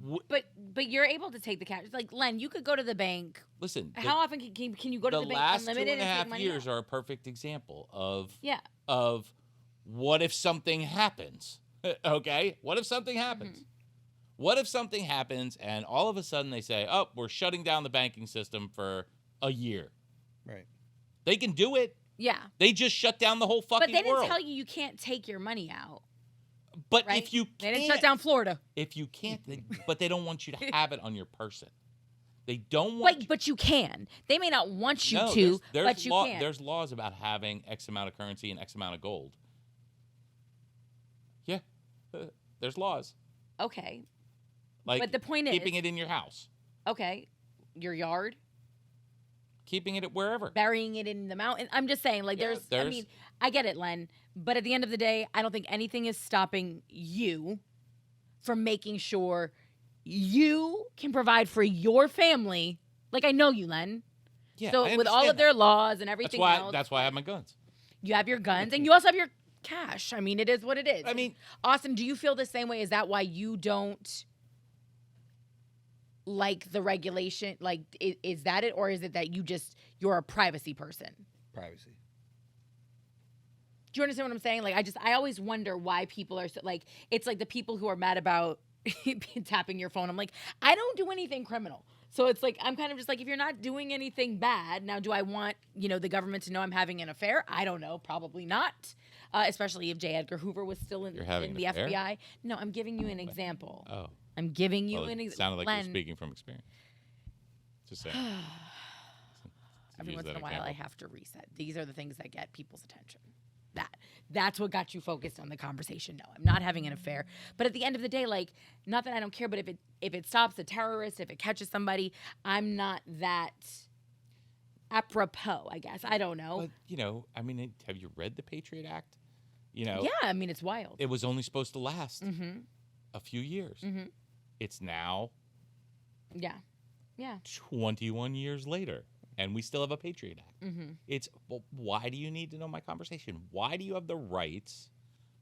But you're able to take the cash. Like, Len, you could go to the bank. Listen. How often can you go to the bank unlimited and take money The last 2.5 years out? are a perfect example of what if something happens? Okay? What if something happens? What if something happens and all of a sudden they say, oh, we're shutting down the banking system for a year? Right. They can do it. Yeah. They just shut down the whole fucking world. But they didn't tell you can't take your money out. But right? if you can't. They didn't shut down Florida. If you can't, but they don't want you to have it on your person. They don't want but you can. They may not want you to, but you can. There's laws about having X amount of currency and X amount of gold. Yeah. There's laws. Okay. Like, but the point is keeping it in your house. Okay. Your yard. Keeping it wherever. Burying it in the mountain. I'm just saying, like, I mean, I get it, Len. But at the end of the day, I don't think anything is stopping you from making sure you can provide for your family. Like, I know you, Len. Yeah, so with all of their laws and everything else. That's why I have my guns. You have your guns and you also have your cash. I mean, it is what it is. I mean, Austin, do you feel the same way? Is that why you don't like the regulation? Like, is that it? Or is it that you're a privacy person? Privacy. Do you understand what I'm saying? Like, I always wonder why people are so, like, it's like the people who are mad about tapping your phone. I'm like, I don't do anything criminal. So it's like, I'm kind of just like, if you're not doing anything bad, now do I want, the government to know I'm having an affair? I don't know. Probably not. Especially if J. Edgar Hoover was still in the FBI. No, I'm giving you an example. Oh. I'm giving you an example. It sounded like you're speaking from experience. Just saying. Every once in a while, I have to reset. These are the things that get people's attention. That's what got you focused on the conversation. No, I'm not having an affair. But at the end of the day, like, not that I don't care, but if it stops a terrorist, if it catches somebody, I'm not that apropos, I guess. I don't know. But, I mean, have you read the Patriot Act? Yeah, I mean, it's wild. It was only supposed to last a few years. It's now 21 years later. And we still have a Patriot Act. It's, well, why do you need to know my conversation? Why do you have the rights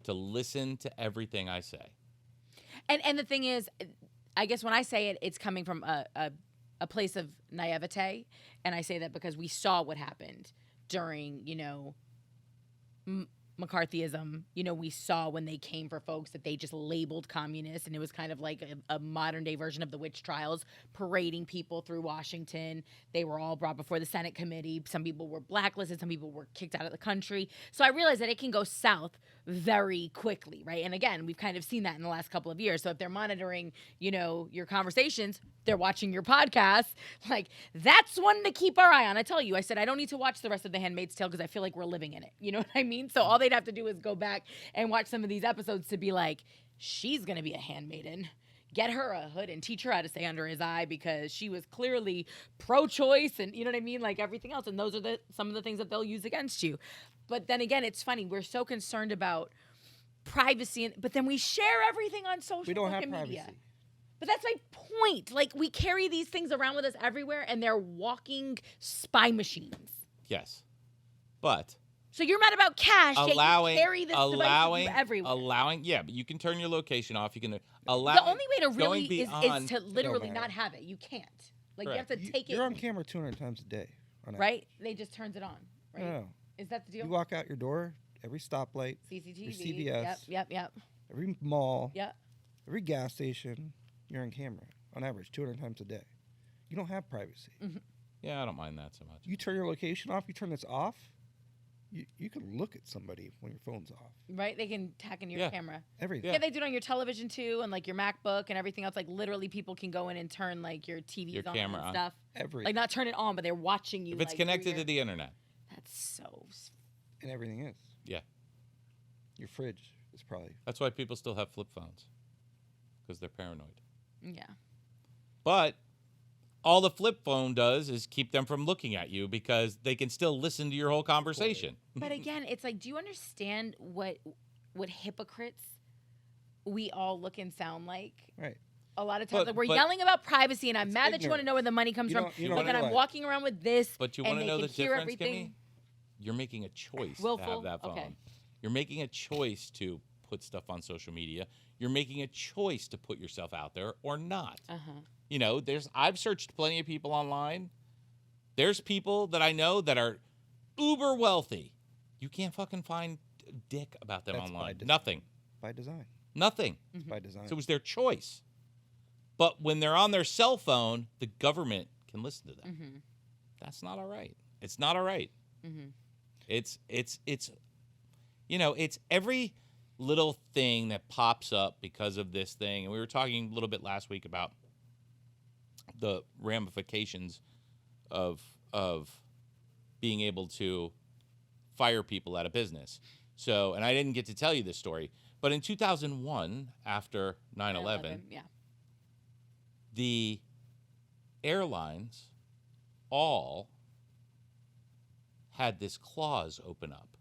to listen to everything I say? And the thing is, I guess when I say it, it's coming from a place of naivete. And I say that because we saw what happened during, McCarthyism, we saw when they came for folks that they just labeled communists, and it was kind of like a modern day version of the witch trials, parading people through Washington. They were all brought before the Senate committee. Some people were blacklisted. Some people were kicked out of the country. So I realized that it can go south very quickly, right? And again, we've kind of seen that in the last couple of years. So if they're monitoring, your conversations, they're watching your podcast, like that's one to keep our eye on. I tell you, I said, I don't need to watch the rest of The Handmaid's Tale because I feel like we're living in it. You know what I mean? So all they'd have to do is go back and watch some of these episodes to be like, she's going to be a handmaiden. Get her a hood and teach her how to stay under his eye because she was clearly pro-choice and, you know what I mean? Like everything else. And those are some of the things that they'll use against you. But then again, it's funny. We're so concerned about privacy, but then we share everything on social media. We don't have privacy. But that's my point. Like, we carry these things around with us everywhere, and they're walking spy machines. Yes. But... So you're mad about cash, yet you carry this device with you everywhere. Yeah, but you can turn your location off. You can allow... The only way to really is to literally not have it. You can't. Like, Correct. you have to take it... You're on camera 200 times a day. Right? They just turns it on, right? No. Is that the deal? You walk out your door, every stoplight, CCTV. your CVS, Yep. every mall, Yep. every gas station, you're on camera, on average, 200 times a day. You don't have privacy. Mm-hmm. Yeah, I don't mind that so much. You turn your location off, you turn this off, you can look at somebody when your phone's off. Right? They can hack into your camera. Everything. Yeah, they do it on your television too, and like your MacBook and everything else. Like literally, people can go in and turn like your TVs on camera and on. stuff. Everything. Like not turn it on, but they're watching you. If it's connected to the internet. That's so. And everything is. Yeah. Your fridge is probably. That's why people still have flip phones. Because they're paranoid. Yeah. But all the flip phone does is keep them from looking at you because they can still listen to your whole conversation. But again, it's like, do you understand what hypocrites we all look and sound like? Right. A lot of times, like we're yelling about privacy, and I'm mad that you want to know where the money comes from. Like, and I'm walking around with this. But you want to know the difference, Kimmy? You're making a choice to have that phone. Okay. You're making a choice to put stuff on social media. You're making a choice to put yourself out there or not. I've searched plenty of people online. There's people that I know that are uber wealthy. You can't fucking find dick about them online. Nothing. By design. Nothing. It's by design. So it was their choice. But when they're on their cell phone, the government can listen to them. Mm-hmm. That's not all right. It's not all right. Mm-hmm. It's every little thing that pops up because of this thing. And we were talking a little bit last week about the ramifications of being able to fire people out of business. So, and I didn't get to tell you this story, but in 2001, after 9/11, the airlines all had this clause open up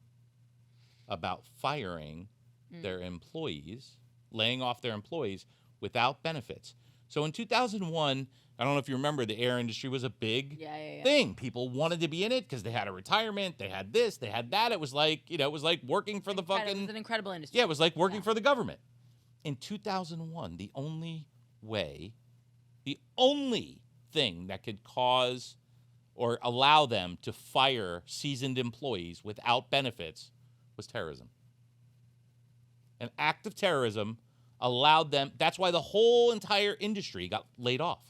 about firing their employees, laying off their employees without benefits. So in 2001, I don't know if you remember, the air industry was a big thing. People wanted to be in it because they had a retirement, they had this, they had that. It was like, working for the fucking... It was an incredible industry. Yeah, it was like working for the government. In 2001, the only thing that could cause or allow them to fire seasoned employees without benefits was terrorism. An act of terrorism allowed them. That's why the whole entire industry got laid off.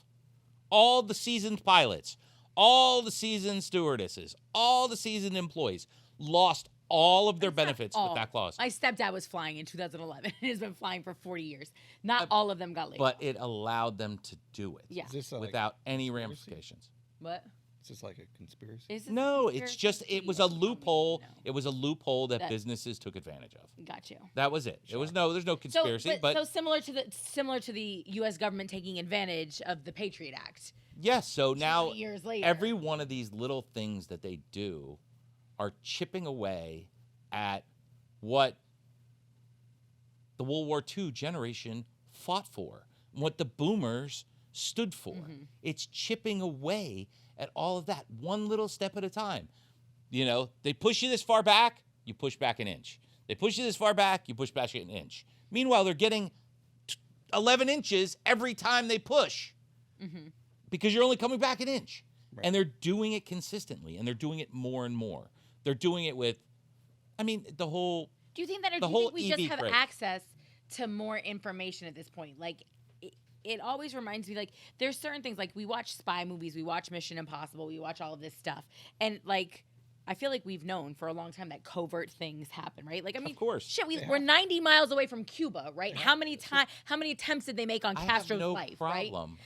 All the seasoned pilots, all the seasoned stewardesses, all the seasoned employees lost all of their benefits with that clause. My stepdad was flying in 2011. He's been flying for 40 years. Not all of them got laid off. But it allowed them to do it. Yeah. Without any ramifications. What? Is this like a conspiracy? No, it's just, it was a loophole. It was a loophole that businesses took advantage of. Got you. That was it. It was there's no conspiracy. So similar to the U.S. government taking advantage of the Patriot Act. Yes. So now years later, every one of these little things that they do are chipping away at what the World War II generation fought for, what the boomers stood for. Mm-hmm. It's chipping away at all of that, one little step at a time. They push you this far back, you push back an inch. They push you this far back, you push back an inch. Meanwhile, they're getting 11 inches every time they push because you're only coming back an inch. Right. And they're doing it consistently, and they're doing it more and more. They're doing it with, the whole Do you think that, or The do you whole think we just EV have craze. access to more information at this point? Like, it always reminds me, like, there's certain things, like, we watch spy movies, we watch Mission Impossible, we watch all of this stuff, and, like, I feel like we've known for a long time that covert things happen, right? Like, I mean, Of course. shit, we're 90 miles away from Cuba, right? Yeah. How many attempts did they make on I Castro's have no life, right? problem.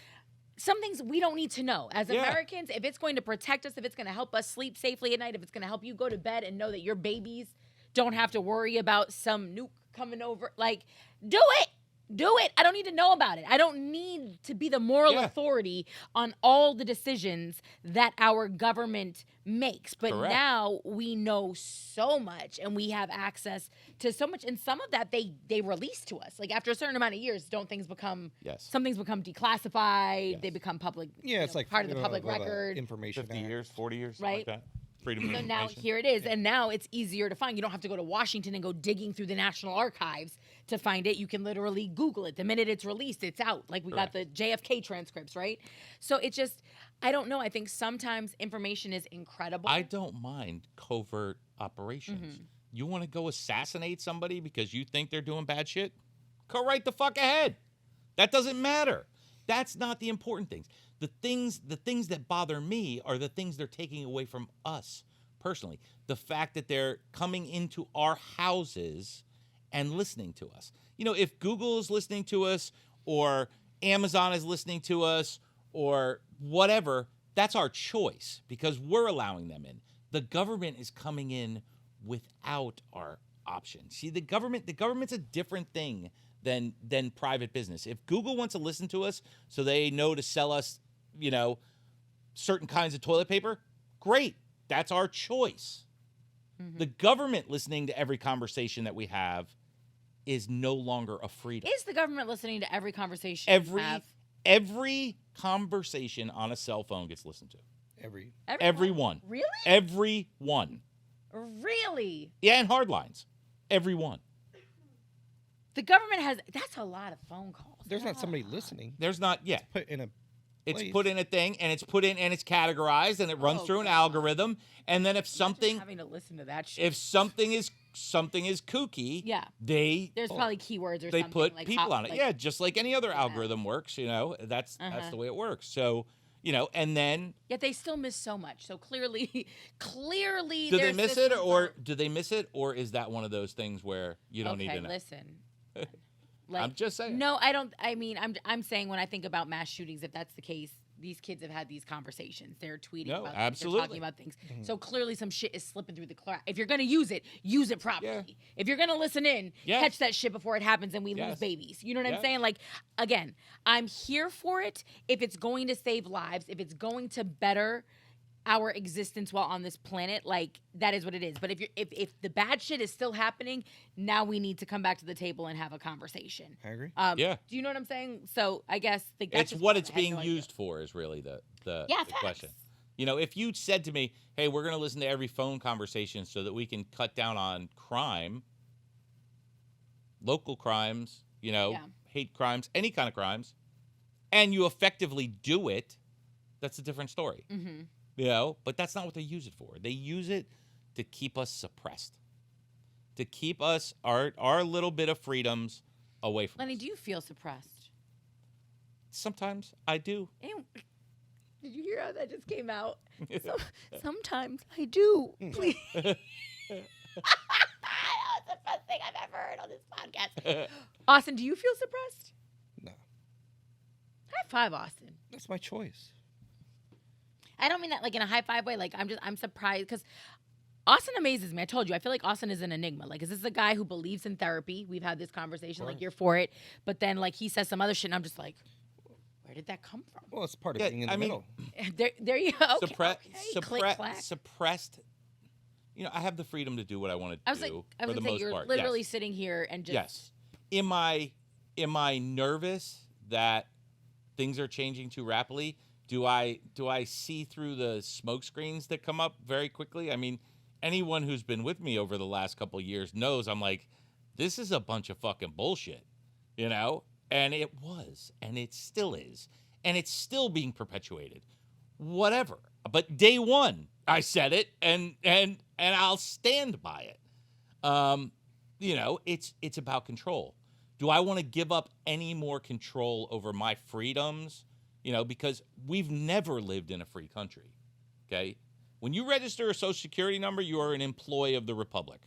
Some things we don't need to know. As Yeah. Americans, if it's going to protect us, if it's going to help us sleep safely at night, if it's going to help you go to bed and know that your babies don't have to worry about some nuke coming over, like, do it. Do it. I don't need to know about it. I don't need to be the moral Yeah. authority on all the decisions that our government makes. But Correct. now we know so much and we have access to so much. And some of that they release to us. Like after a certain amount of years, don't things become, Yes. some things become declassified. Yes. They become public. Yeah, it's like part of the public what, record. information 50 Act. years, 40 years, Right. something like that. Freedom of So now information. here it is, and now it's easier to find. You don't have to go to Washington and go digging through the National Archives to find it. You can literally Google it. The minute it's released, it's out. Like we got the JFK transcripts, right? So it's just, I don't know. I think sometimes information is incredible. I don't mind covert operations. Mm-hmm. You want to go assassinate somebody because you think they're doing bad shit? Go right the fuck ahead. That doesn't matter. That's not the important things. The things that bother me are the things they're taking away from us personally. The fact that they're coming into our houses and listening to us. You know, if Google is listening to us or Amazon is listening to us or whatever, that's our choice because we're allowing them in. The government is coming in without our option. See, the government's a different thing than private business. If Google wants to listen to us so they know to sell us, you know, certain kinds of toilet paper, great. That's our choice. Mm-hmm. The government listening to every conversation that we have is no longer a freedom. Is the government listening to every conversation you have? Every conversation on a cell phone gets listened to. Everyone. Really? Everyone. Really? Yeah, and hard lines. Everyone. The government has, that's a lot of phone calls. There's not That's a somebody lot. listening. There's not, yeah. Put in a It's place. put in a thing, and it's put in, and it's categorized, and it runs Oh, through an God. algorithm. And then if Imagine something, having to listen to that shit. if something is kooky, Yeah. they There's probably keywords or they something. put like people on it. like- Yeah, just like any other Yeah. algorithm works. You know, that's Uh-huh. the way it works. So, you know, and then Yet they still miss so much. So clearly, do they their miss it, systems or aren't- do they miss it, or is that one of those things where you don't need to know? Listen. I'm just saying. No, I don't. I mean, I'm saying when I think about mass shootings, if that's the case, these kids have had these conversations. They're tweeting No, about absolutely. things. They're talking about things. So clearly some shit is slipping through the cracks. If you're going to use it properly. Yeah. If you're going to listen in, Yes. catch that shit before it happens and we lose Yes. babies. You know what I'm Yes. saying? Like, again, I'm here for it if it's going to save lives, if it's going to better our existence while on this planet, like that is what it is. But if the bad shit is still happening, now we need to come back to the table and have a conversation. I agree. Yeah. Do you know what I'm saying? So I guess that's It's just what I it's had being no idea. used for is really the Yeah, question. facts. You know, if you said to me, "Hey, we're going to listen to every phone conversation so that we can cut down on crime, local crimes, you know, Yeah. hate crimes, any kind of crimes," and you effectively do it, that's a different story. Mm-hmm. You know, but that's not what they use it for. They use it to keep us suppressed, to keep us our little bit of freedoms away from Lenny, us. do you feel suppressed? Sometimes I do. Ew. Did you hear how that just came out? Sometimes I do. Please. That was the best thing I've ever heard on this podcast. Austin, do you feel suppressed? No, High five, Austin. that's my choice. I don't mean that like in a high five way. Like I'm surprised because Austin amazes me. I told you, I feel like Austin is an enigma. Like, is this a guy who believes in therapy? We've had this conversation. Like, you're for it, but then like he says some other shit, and I'm just like, where did that come from? Well, it's part of Yeah, being in the I mean, middle. There you go. Okay, click, clack. Suppressed. You know, I have the freedom to do what I want to I was do like, I for was the gonna say, most you're part. literally Yes. sitting here and just Yes. Am I nervous that things are changing too rapidly? Do I see through the smoke screens that come up very quickly? I mean, anyone who's been with me over the last couple of years knows I'm like, this is a bunch of fucking bullshit, you know? And it was, and it still is, and it's still being perpetuated. Whatever. But day one, I said it, and I'll stand by it. it's about control. Do I want to give up any more control over my freedoms? Because we've never lived in a free country. Okay? When you register a Social Security number, you are an employee of the Republic.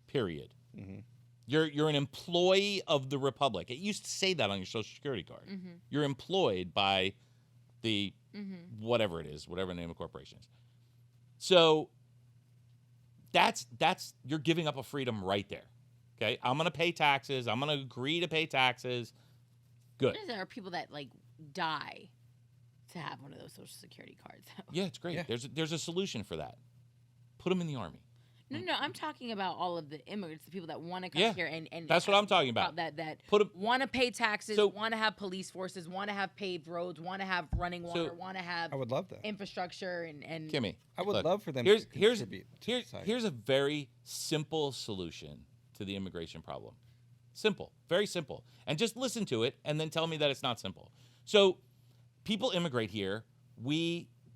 Period. Mm-hmm. You're an employee of the Republic. It used to say that on your Social Security card. Mm-hmm. You're employed by the whatever it is, whatever the name of the corporation is. So that's you're giving up a freedom right there. Okay? I'm going to pay taxes. I'm going to agree to pay taxes. Good. There are people that die to have one of those Social Security cards. Yeah, it's great. Yeah. There's a solution for that. Put them in the Army. No, I'm talking about all of the immigrants, the people that want to come here and that's what I'm talking about. That want to pay taxes, want to have police forces, want to have paved roads, want to have running water, want to have I would love that infrastructure and Kimmy, I would love for them to contribute. Here's a very simple solution to the immigration problem. Simple, very simple. And just listen to it and then tell me that it's not simple. So people immigrate here.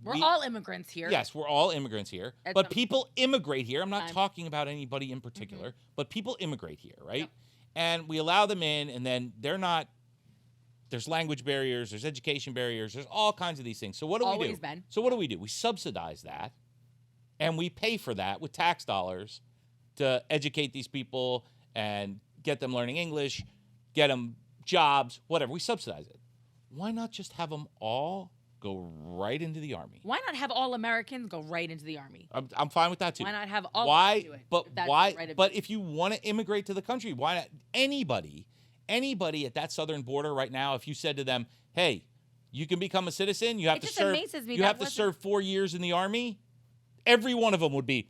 We're all immigrants here. Yes, we're all immigrants here. But people immigrate here. I'm not talking about anybody in particular, but people immigrate here, right? Yep. And we allow them in, and then there's language barriers, there's education barriers, there's all kinds of these things. So what do we do? So what do? We subsidize that, and we pay for that with tax dollars to educate these people and get them learning English, get them jobs, whatever. We subsidize it. Why not just have them all go right into the Army? Why not have all Americans go right into the Army? I'm fine with that too. Why not have all of them do it? But why? But if you want to immigrate to the country, why not? Anybody at that southern border right now, if you said to them, "Hey, you can become a citizen. You have to serve. You have to serve 4 years in the Army." Every one of them would be.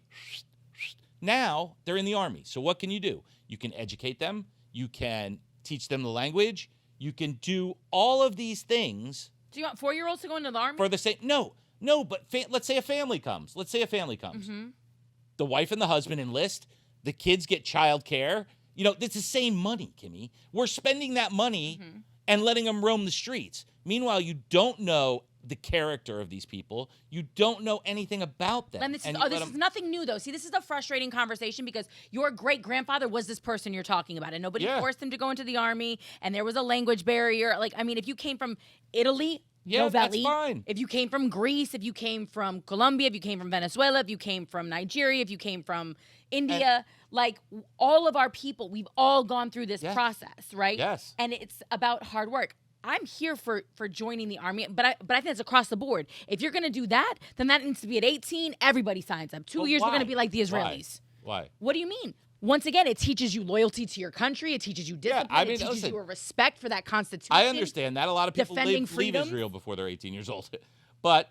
Now they're in the Army. So what can you do? You can educate them. You can teach them the language. You can do all of these things. Do you want 4-year-olds to go into the Army? For the same, no, but let's say a family comes. Mm-hmm. The wife and the husband enlist. The kids get child care. It's the same money, Kimmy. We're spending that money and letting them roam the streets. Meanwhile, you don't know the character of these people. You don't know anything about them. And this is nothing new, though. See, this is a frustrating conversation because your great-grandfather was this person you're talking about, and nobody forced him to go into the Army, and there was a language barrier. If you came from Italy, that's fine. If you came from Greece, if you came from Colombia, if you came from Venezuela, if you came from Nigeria, if you came from India, all of our people, we've all gone through this process, right? Yes. And it's about hard work. I'm here for joining the Army, but I think it's across the board. If you're going to do that, then that needs to be at 18. Everybody signs up. 2 years, we're going to be like the Israelis. Why? What do you mean? Once again, it teaches you loyalty to your country. It teaches you discipline. It teaches you a respect for that Constitution. I understand that. A lot of people leave Israel before they're 18 years old. But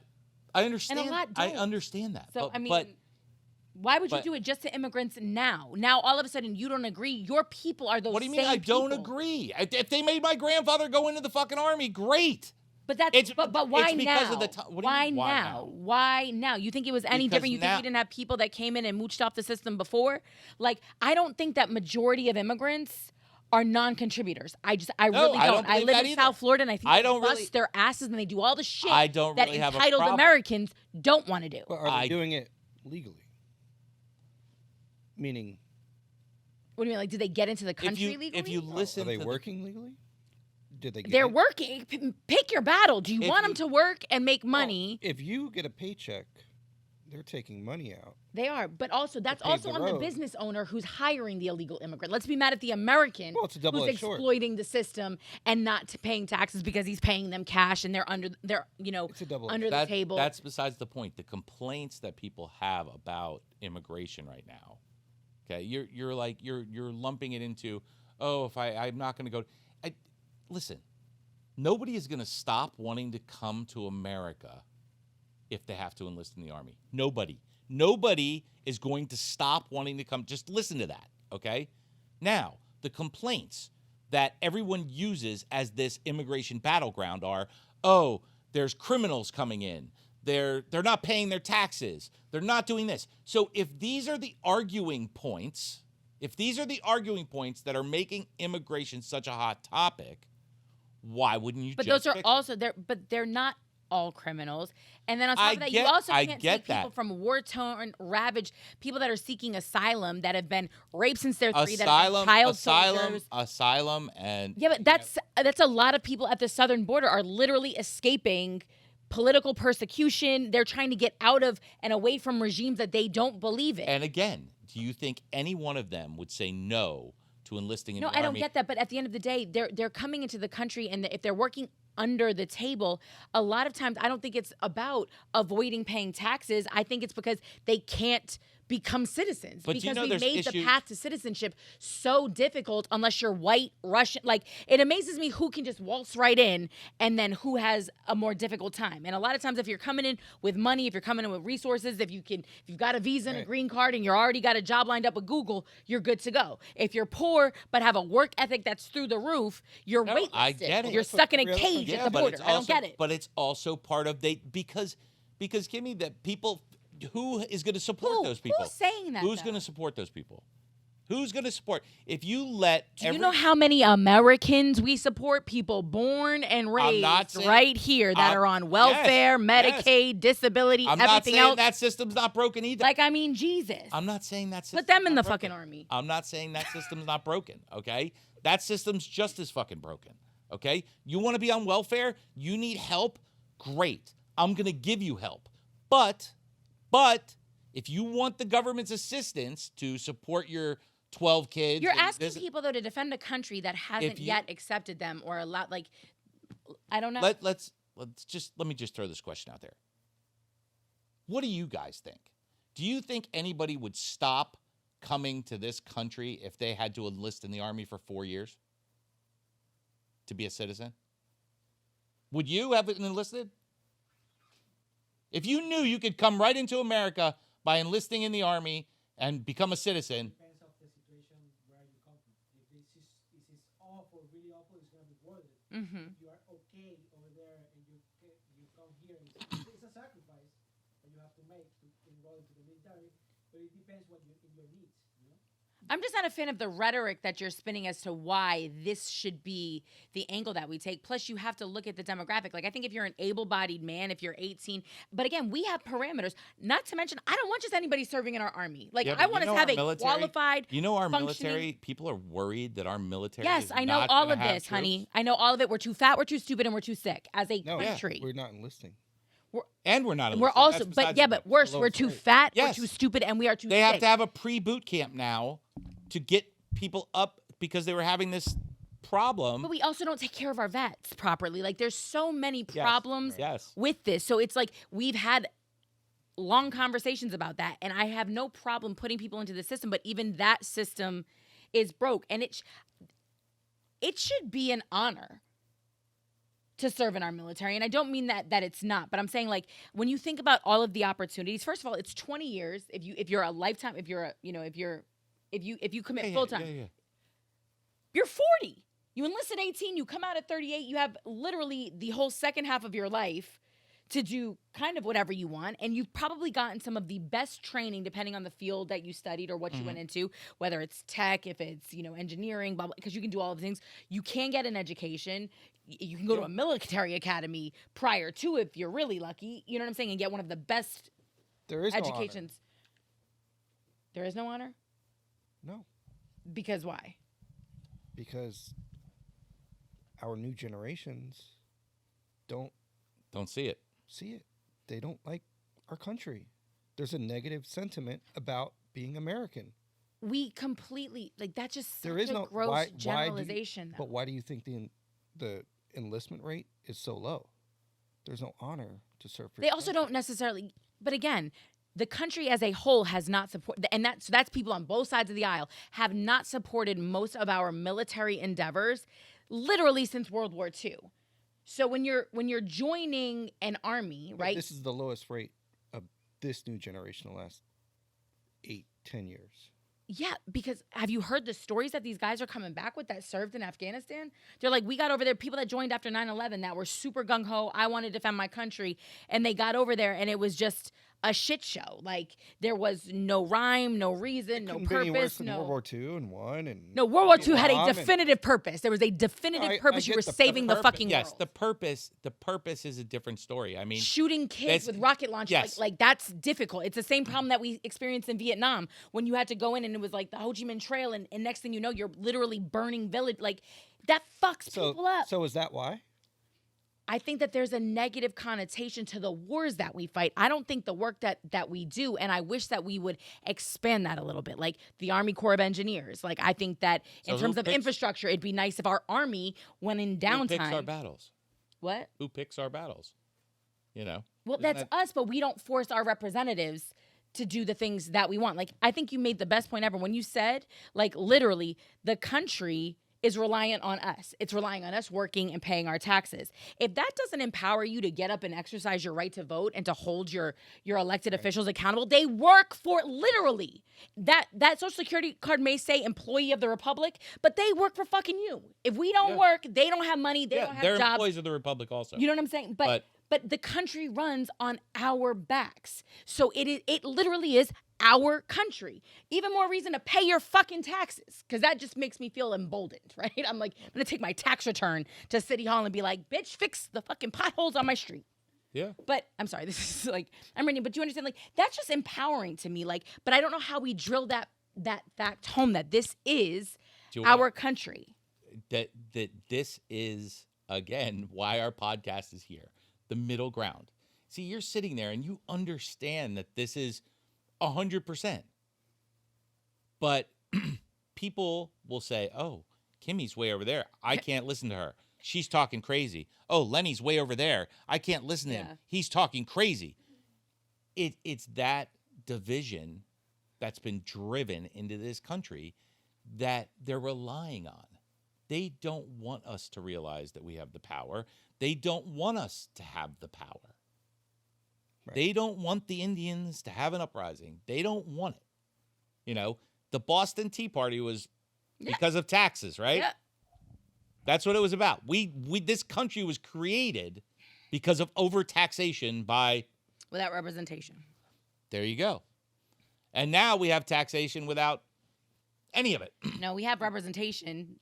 I understand. And a lot don't. I understand that. So, why would you do it just to immigrants now? Now, all of a sudden, you don't agree. Your people are those same people. What do you mean I don't agree? If they made my grandfather go into the fucking Army, great. But why now? Why now? Why now? You think it was any different? You think we didn't have people that came in and mooched off the system before? I don't think that majority of immigrants are non-contributors. I really don't. I live in South Florida, and I think they bust their asses and they do all the shit that entitled Americans don't want to do. But are they doing it legally? Meaning, what do you mean? Did they get into the country legally? If you listen, are they working legally? Did they? They're working. Pick your battle. Do you want them to work and make money? Well, if you get a paycheck, they're taking money out. They are, but also that's also on the business owner who's hiring the illegal immigrant. Let's be mad at the American who's exploiting the system and not paying taxes because he's paying them cash and they're under the table. That's besides the point. The complaints that people have about immigration right now. Okay, you're lumping it into, if I'm not going to go. Listen, nobody is going to stop wanting to come to America if they have to enlist in the Army. Nobody is going to stop wanting to come. Just listen to that, okay? Now, the complaints that everyone uses as this immigration battleground are, there's criminals coming in. They're not paying their taxes. They're not doing this. So if these are the arguing points, that are making immigration such a hot topic, why wouldn't you? But those are also there. But they're not all criminals. And then on top I of that, get- you also I can't get take people that. from war-torn, ravaged, people that are seeking asylum, that have been raped since they're 3, that have been child soldiers. Asylum, and Yeah, but that's a lot of people at the southern border are literally escaping political persecution. They're trying to get out of and away from regimes that they don't believe in. And again, do you think any one of them would say no to enlisting in No, the army? I don't get that. But at the end of the day, they're coming into the country, and if they're working under the table, a lot of times I don't think it's about avoiding paying taxes. I think it's because they can't become citizens, But you because know we there's made the issues- path to citizenship so difficult unless you're white, Russian. Like, it amazes me who can just waltz right in and then who has a more difficult time. And a lot of times, if you're coming in with money, if you're coming in with resources, if you've got a visa and a Right. green card and you're already got a job lined up with Google, you're good to go. If you're poor but have a work ethic that's through the roof, you're No, waitlisted. I get it. You're That's what stuck in a every other cage country at Yeah, the but border. it's I don't also, get it. But it's also part of because Kimmy, that people, who is going to support those people? Who's saying that? Who's though? going to support those people? Who's going to support? If you let Do you know how many Americans we support? People born and raised saying- right here that are on welfare, Medicaid, disability, I'm not everything saying else. that system's not broken either. Like, I mean, Jesus. I'm not saying that Put them system's in not the broken. fucking army. I'm not saying that system's not broken, okay? That system's just as fucking broken, okay? You want to be on welfare? You need help? Great. I'm going to give you help. But if you want the government's assistance to support your 12 kids... You're and asking this- people, though, to defend a country that hasn't yet accepted them or allowed, like, I don't know. Let me just throw this question out there. What do you guys think? Do you think anybody would stop coming to this country if they had to enlist in the army for 4 years to be a citizen? Would you have enlisted? If you knew you could come right into America by enlisting in the army and become a citizen, Depends of the situation where you come from. If this is awful, really awful, it's gonna be worth it. Mm-hmm. If you are okay over there and you come here, and it's a sacrifice that you have to make to enroll into the military. But it depends what you in your needs. You know. I'm just not a fan of the rhetoric that you're spinning as to why this should be the angle that we take. Plus, you have to look at the demographic. Like, I think if you're an able-bodied man, if you're 18, but again, we have parameters. Not to mention, I don't want just anybody serving in our army. Like, Yeah, I but want you us know to have our a military- qualified, you know our functioning- military, people are worried that our military Yes, is I know not all gonna of have this, troops. honey. I know all of it. We're too fat, we're too stupid, and we're too sick as a No, country. we're not enlisting. And we're not And we're enlisted. also, That's but besides yeah, the but point. worse, Low we're too rate. fat, Yes. we're too stupid, and we are too They sick. have to have a pre-boot camp now to get people up because they were having this problem. But we also don't take care of our vets properly. Like, there's so many Yes, problems yes. with this. So it's like we've had long conversations about that, and I have no problem putting people into the system, but even that system is broke, and it should be an honor to serve in our military. And I don't mean that it's not, but I'm saying, like, when you think about all of the opportunities, first of all, it's 20 years if you're a lifetime, if you commit full time. Yeah. You're 40. You enlist at 18, you come out at 38, you have literally the whole second half of your life to do kind of whatever you want. And you've probably gotten some of the best training depending on the field that you studied or what you went into, whether it's tech, if it's, engineering, blah, blah, because you can do all of the things. You can get an education. You can go to a military academy prior to, if you're really lucky, you know what I'm saying, and get one of the best There is educations. There is no honor? no honor. No, Because why? because our new generations don't Don't see it. see it. They don't like our country. There's a negative sentiment about being American. We completely, like, that's just There such is a no gross why do you- generalization. But why do you think the enlistment rate is so low? There's no honor to serve for They your also country. don't necessarily, but again, the country as a whole has not supported, and that's people on both sides of the aisle have not supported most of our military endeavors literally since World War II. So when you're joining an army, But right? This is the lowest rate of this new generation in the last 8-10 years. Yeah, because have you heard the stories that these guys are coming back with that served in Afghanistan? They're like, we got over there, people that joined after 9/11 that were super gung-ho, I want to defend my country, and they got over there, and it was just a shit show. Like there was no rhyme, no reason, no Couldn't be any worse purpose, than no. World War II and one and No, World War II had a Vietnam and- definitive purpose. There was a definitive I purpose. You get were the saving the purpose. fucking Yes, world. the purpose is a different story. I mean, Shooting kids that's- with rocket launchers, yes. like that's difficult. It's the same problem that we experienced in Vietnam when you had to go in and it was like the Ho Chi Minh Trail, and next thing you know, you're literally burning village. Like that fucks people up. So is that why? I think that there's a negative connotation to the wars that we fight. I don't think the work that we do, and I wish that we would expand that a little bit, like the Army Corps of Engineers. Like I think that in So terms who of picks- infrastructure, it'd be nice if our Army, when in who downtime, picks our battles? what? Who picks our battles? You know. Well, Isn't that's that- us, but we don't force our representatives to do the things that we want. Like I think you made the best point ever when you said, like literally, the country is reliant on us. It's relying on us working and paying our taxes. If that doesn't empower you to get up and exercise your right to vote and to hold your elected officials accountable, they work for literally. That Social Security card may say employee of the Republic, but they work for fucking you. If we don't Yeah. work, they don't have money, they Yeah, don't have they're jobs. employees of the Republic also. You know what I'm saying? But the country runs on our backs. So it literally is our country. Even more reason to pay your fucking taxes, because that just makes me feel emboldened, right? I'm like, I'm gonna take my tax return to City Hall and be like, bitch, fix the fucking potholes on my street. Yeah. But I'm sorry, this is like, I'm reading, but do you understand? Like, that's just empowering to me. Like, but I don't know how we drill that fact home that this is Do you want- our country. that this is again why our podcast is here, the middle ground. See, you're sitting there and you understand that this is 100%, but people will say, "Oh, Kimmy's way over there. I can't listen to her. She's talking crazy. Oh, Lenny's way over there. I can't listen to Yeah. him. He's talking crazy." It's that division that's been driven into this country that they're relying on. They don't want us to realize that we have the power. They don't want us to have the power. Right. They don't want the Indians to have an uprising. They don't want it. You know, the Boston Tea Party was Yeah. because of taxes, right? Yeah. That's what it was about. We this country was created because of overtaxation by, Without representation. there you go. And now we have taxation without any of it. No, we have representation.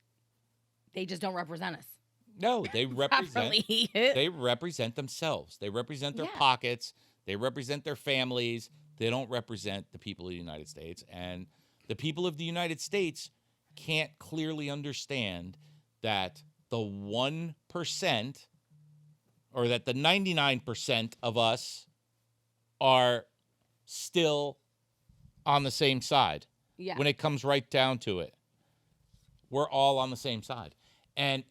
They just don't represent us. No, they represent Properly. they represent themselves. They represent their Yeah. pockets. They represent their families. They don't represent the people of the United States. And the people of the United States can't clearly understand that the 1% or that the 99% of us are still on the same side. Yeah. When it comes right down to it, we're all on the same side. And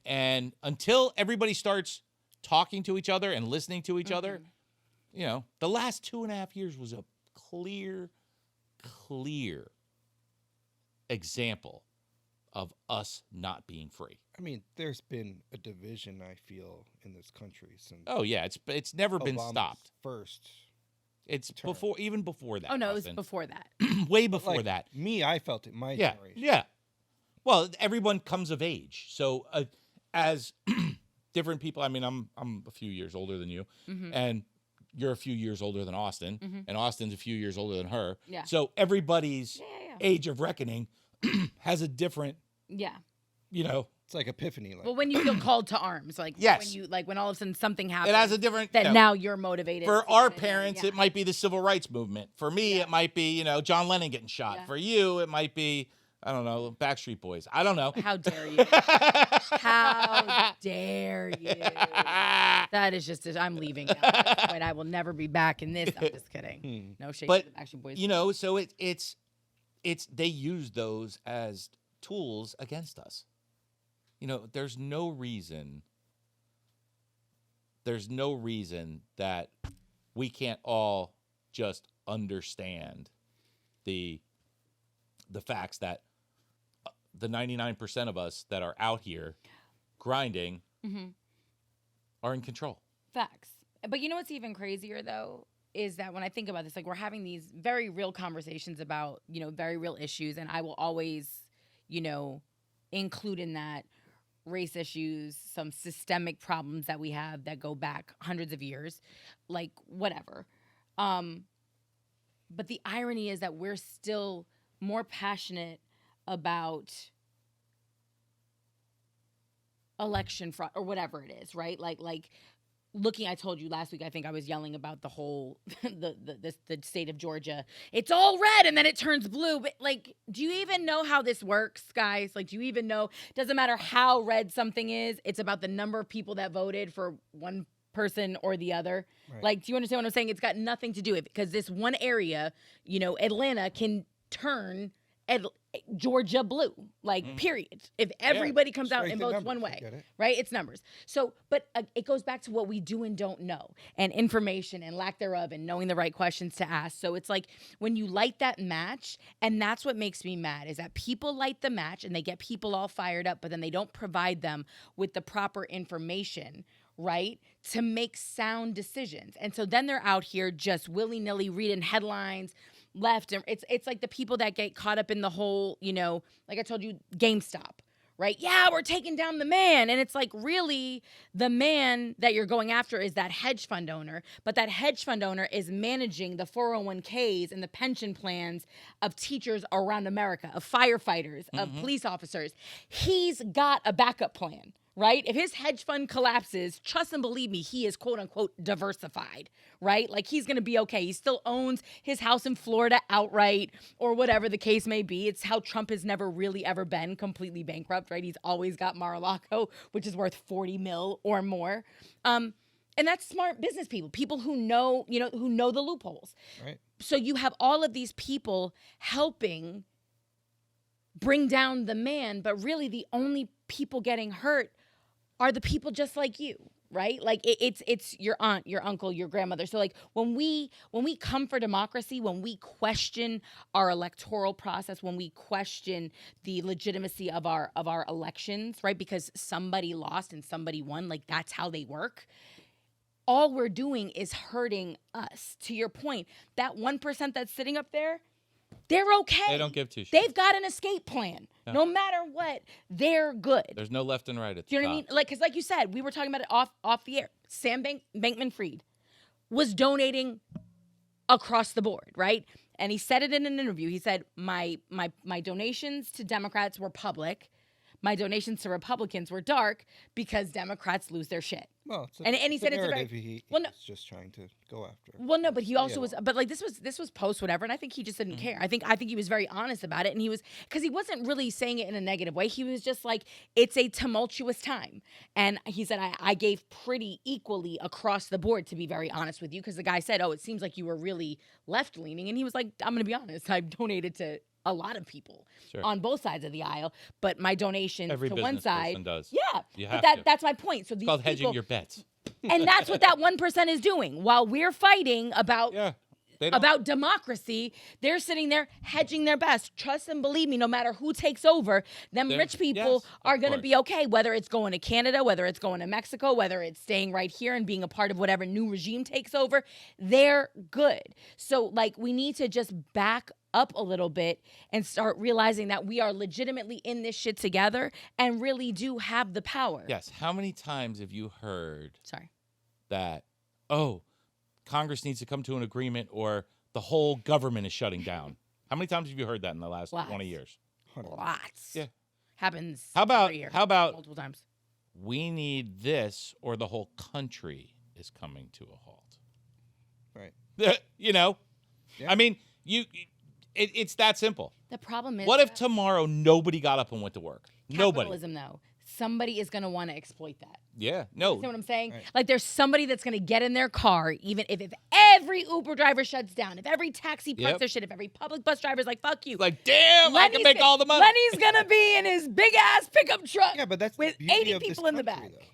until everybody starts talking to each other and listening to each other, you know, the last 2.5 years was a clear example of us not being free. I mean, there's been a division, I feel, in this country since Oh yeah, it's never been Obama's stopped. first. It's term. even before that. Oh no, it was Austin. before that. Way before Like, that. Me, I felt it. My Yeah, generation. yeah. Well, everyone comes of age. So as different people, I mean, I'm a few years older than you, and you're a few years older than Austin, and Austin's a few years older than her. Yeah. So everybody's Yeah. age of reckoning has a different, Yeah. you know, It's like epiphany. Like, Well, when you feel called to arms, like Yes. when all of a sudden something happens, it has a different. that you know, now you're motivated. for to our get in. parents, Yeah. it might be the civil rights movement. For me, Yeah. it might be, you know, John Lennon getting shot. Yeah. For you, it might be, I don't know, Backstreet Boys. I don't know. How dare you? How dare you? That is just. I'm leaving now. At this point, I will never be back in this. I'm just kidding. No shade But, to the Backstreet Boys. You know, so it's they use those as tools against us. You know, there's no reason that we can't all just understand the facts that the 99% of us that are out here grinding are in control. Facts. But you know what's even crazier though is that when I think about this, like we're having these very real conversations about, you know, very real issues, and I will always, you know, include in that race issues, some systemic problems that we have that go back hundreds of years, like whatever. But the irony is that we're still more passionate about election fraud or whatever it is, right? Like looking, I told you last week, I think I was yelling about the whole, the state of Georgia. It's all red and then it turns blue. But like, do you even know how this works, guys? Like, do you even know? Doesn't matter how red something is. It's about the number of people that voted for one person or the other. Right. Like, do you understand what I'm saying? It's got nothing to do with it because this one area, you know, Atlanta can turn Georgia blue, like period. If everybody comes out and votes one way, right? It's numbers. So, but it goes back to what we do and don't know, and information and lack thereof, and knowing the right questions to ask. So it's like when you light that match, and that's what makes me mad, is that people light the match and they get people all fired up, but then they don't provide them with the proper information, right, to make sound decisions. And so then they're out here just willy-nilly reading headlines left, and it's like the people that get caught up in the whole, you know, like I told you, GameStop, right? Yeah, we're taking down the man. And it's like, really, the man that you're going after is that hedge fund owner, but that hedge fund owner is managing the 401ks and the pension plans of teachers around America, of firefighters, of police officers. He's got a backup plan, right? If his hedge fund collapses, trust and believe me, he is quote unquote diversified, right? Like he's going to be okay. He still owns his house in Florida outright or whatever the case may be. It's how Trump has never really ever been completely bankrupt, right? He's always got Mar-a-Lago, which is worth 40 mil or more. And that's smart business people, people who know, you know, who know the loopholes. Right. So you have all of these people helping bring down the man, but really the only people getting hurt are the people just like you, right? Like it's your aunt, your uncle, your grandmother. So like when we come for democracy, when we question our electoral process, when we question the legitimacy of our elections, right? Because somebody lost and somebody won, like that's how they work. All we're doing is hurting us. To your point, that 1% that's sitting up there, they're okay. They don't give two shits. They've got an escape plan. Yeah. No matter what, they're good. There's no left and right at the top. Do you know what I mean? Like, because like you said, we were talking about it off the air. Sam Bankman-Fried was donating across the board, right? And he said it in an interview. He said, my donations to Democrats were public. My donations to Republicans were dark because Democrats lose their shit. Well, and he said it's a very he's just trying to go after. Well, no, but he also was. But like this was post whatever, and I think he just didn't care. I think he was very honest about it, and he was because he wasn't really saying it in a negative way. He was just like, it's a tumultuous time, and he said I gave pretty equally across the board, to be very honest with you, because the guy said, oh, it seems like you were really left leaning, and he was like, I'm gonna be honest, I've donated to a lot of people on both sides of the aisle, but my donation to one side does. Yeah, that's my point. So it's called hedging your bets, and that's what that 1% is doing. While we're fighting about democracy, they're sitting there hedging their bets. Trust and believe me, no matter who takes over, rich people are going to be okay. Whether it's going to Canada, whether it's going to Mexico, whether it's staying right here and being a part of whatever new regime takes over, they're good. So like we need to just back up a little bit and start realizing that we are legitimately in this shit together and really do have the power. Yes. How many times have you heard that, Congress needs to come to an agreement or the whole government is shutting down? How many times have you heard that in the last 20 years? Lots. Yeah. Happens every year. How about multiple times? We need this or the whole country is coming to a halt. Right. You know? Yeah. I mean, it's that simple. The problem is, what if tomorrow nobody got up and went to work? Capitalism, though. Somebody is going to want to exploit that. Yeah. No. You know what I'm saying? Right. Like there's somebody that's going to get in their car, even if every Uber driver shuts down, if every taxi parks their shit, if every public bus driver's like, fuck you. Like, damn, I can make all the money. Lenny's going to be in his big-ass pickup truck with 80 people in the back. Though.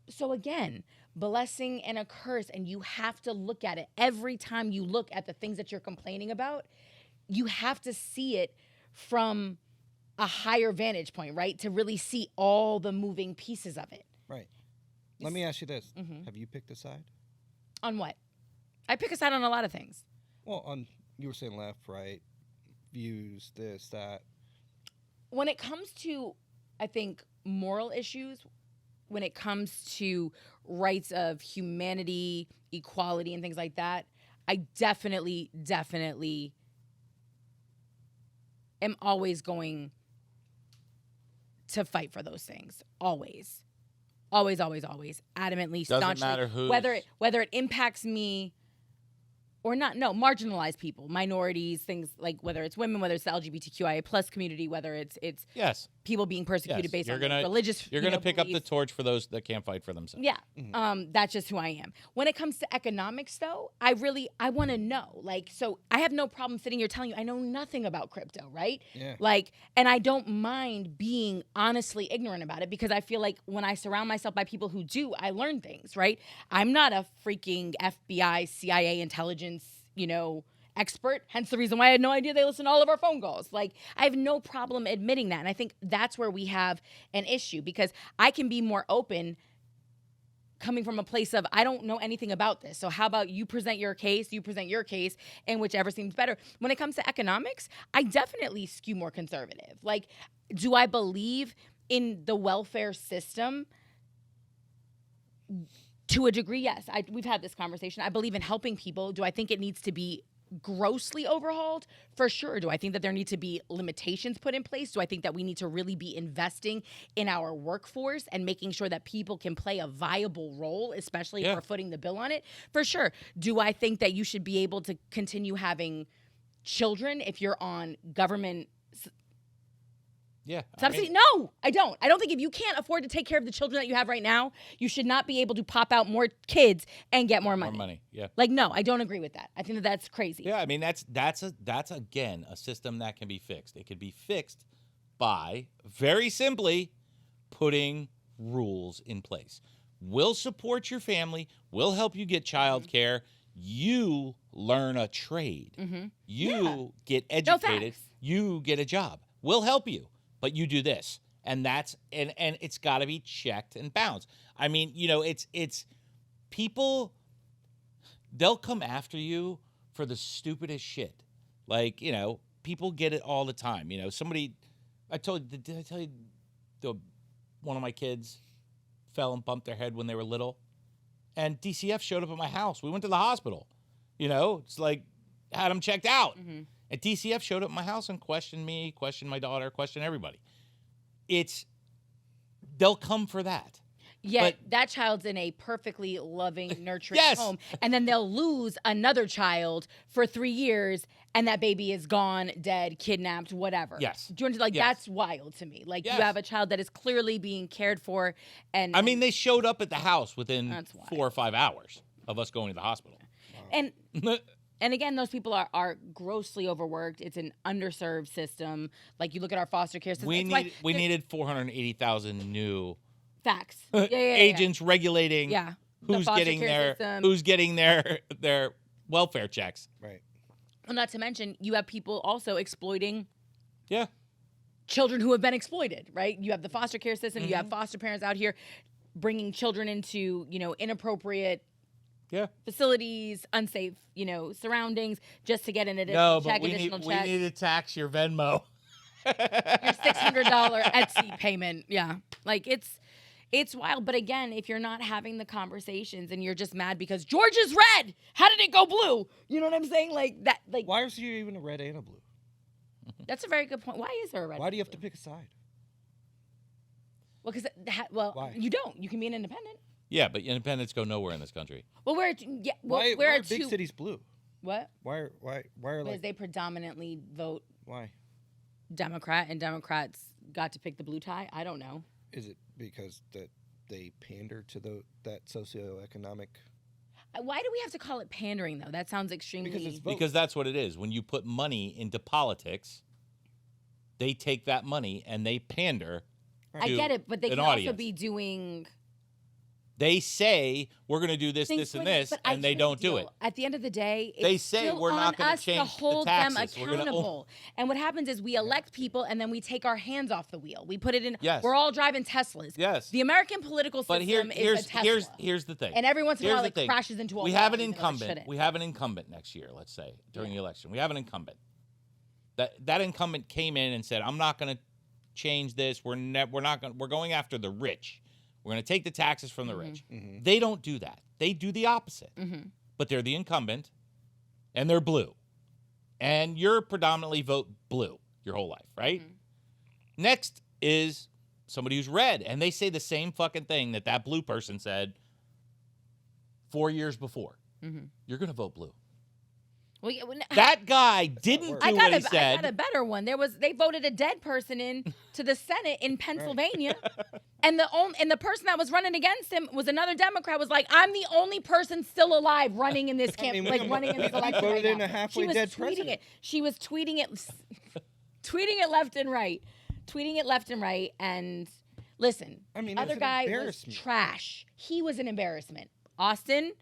So again, blessing and a curse, and you have to look at it. Every time you look at the things that you're complaining about, you have to see it from a higher vantage point, right? To really see all the moving pieces of it. Right. Let me ask you this. Have you picked a side? On what? I pick a side on a lot of things. Well, you were saying left, right, views, this, that. When it comes to, I think, moral issues, when it comes to rights of humanity, equality, and things like that, I definitely am always going to fight for those things. Always. Adamantly, Doesn't staunchly. matter who's- Whether it impacts me or not. No, marginalized people, minorities, things like whether it's women, whether it's the LGBTQIA plus community, whether it's Yes. people being persecuted Yes. based You're on gonna- religious. You're going to pick up the beliefs. torch for those that can't fight for themselves. Yeah, that's just who I am. When it comes to economics, though, I want to know. Like, so I have no problem sitting here telling you I know nothing about crypto, right? Yeah. Like, and I don't mind being honestly ignorant about it because I feel like when I surround myself by people who do, I learn things, right? I'm not a freaking FBI, CIA intelligence, expert, hence the reason why I had no idea they listen to all of our phone calls. Like, I have no problem admitting that. And I think that's where we have an issue because I can be more open coming from a place of, I don't know anything about this. So how about you present your case, and whichever seems better. When it comes to economics, I definitely skew more conservative. Like, do I believe in the welfare system? To a degree, yes. We've had this conversation. I believe in helping people. Do I think it needs to be grossly overhauled? For sure. Do I think that there need to be limitations put in place? Do I think that we need to really be investing in our workforce and making sure that people can play a viable role, especially if we're footing the bill on it? For sure. Do I think that you should be able to continue having children if you're on government subsidy? No, I don't. I don't think if you can't afford to take care of the children that you have right now, you should not be able to pop out more kids and get more money. More money, yeah. Like, no, I don't agree with that. I think that that's crazy. Yeah, I mean, that's again, a system that can be fixed. It could be fixed by, very simply, putting rules in place. We'll support your family. We'll help you get child care. You learn a trade. You get educated. facts. You get a job. We'll help you. But you do this, and it's got to be checked and balanced. I mean, it's people. They'll come after you for the stupidest shit. Like, people get it all the time. Did I tell you one of my kids fell and bumped their head when they were little, and DCF showed up at my house. We went to the hospital. It's like had them checked out. And DCF showed up at my house and questioned me, questioned my daughter, questioned everybody. They'll come for that. Yet that child's in a perfectly loving, nurturing Yes. home. And then they'll lose another child for 3 years, and that baby is gone, dead, kidnapped, whatever. Yes. Do you understand? Yes. That's wild to me. Like, Yes. you have a child that is clearly being cared for. And I mean, they showed up at the house within That's wild. 4 or 5 hours of us going to the hospital. And again, those people are grossly overworked. It's an underserved system. Like, you look at our foster care system. We needed 480,000 new facts. agents regulating The who's foster getting care their welfare checks. Right. Well, not to mention, you have people also exploiting Yeah. children who have been exploited, right? You have the foster care system. You Mm-hmm. have foster parents out here bringing children into, inappropriate facilities, unsafe, surroundings, just to get an additional check, additional we check. need to tax your Venmo. Your $600 Etsy payment. Yeah. Like, it's wild. But again, if you're not having the conversations and you're just mad because George is red, how did it go blue? You know what I'm saying? Like that. Like, Why is there even a red and a blue? that's a very good point. Why is there a red? Why do you have and to blue? pick a side? Well, because Why? you don't. You can be an independent. Yeah, but independents go nowhere in this country. Well, Why we're are at big two. cities blue? What? Why are Because like they predominantly vote why? Democrat, and Democrats got to pick the blue tie. I don't know. Is it because that they pander to that socioeconomic? Why do we have to call it pandering, though? That sounds extremely. Because it's votes. Because that's what it is. When you put money into politics, they take that money and they pander. I get it, but they an can also audience. be doing. They say we're going to do this, things this, and with it, this, but I and they can't don't do deal. it. At the end of the day, it's They say still we're not on gonna us change to the hold them taxes. We're gonna- accountable. And what happens is we elect people, and then we take our hands off the wheel. We put it in. Yes. We're all driving Teslas. Yes. The American political But system is a Tesla. here's the thing. And every once in a Here's while, the it thing. crashes into a We wall, have an even though it incumbent. shouldn't. We have an incumbent next year, let's say, during the election. We have an incumbent. That incumbent came in and said, "I'm not going to change this. We're going after the rich. We're going to take the taxes from the rich." Mm-hmm. They don't do that. They do the opposite. Mm-hmm. But they're the incumbent. and they're blue. And you're predominantly vote blue your whole life, right? Mm-hmm. Next is somebody who's red, and they say the same fucking thing that blue person said 4 years before. Mm-hmm. You're going to vote blue. Well, That guy didn't do what he said. I got a better one. They voted a dead person in to the Senate in Pennsylvania, and the person that was running against him was another Democrat. Was like, I'm the only person still alive running in this running in this election. Voted right in now. a halfway dead president. She was tweeting it, tweeting it left and right. And listen, other guy was trash. He was an embarrassment. Austin,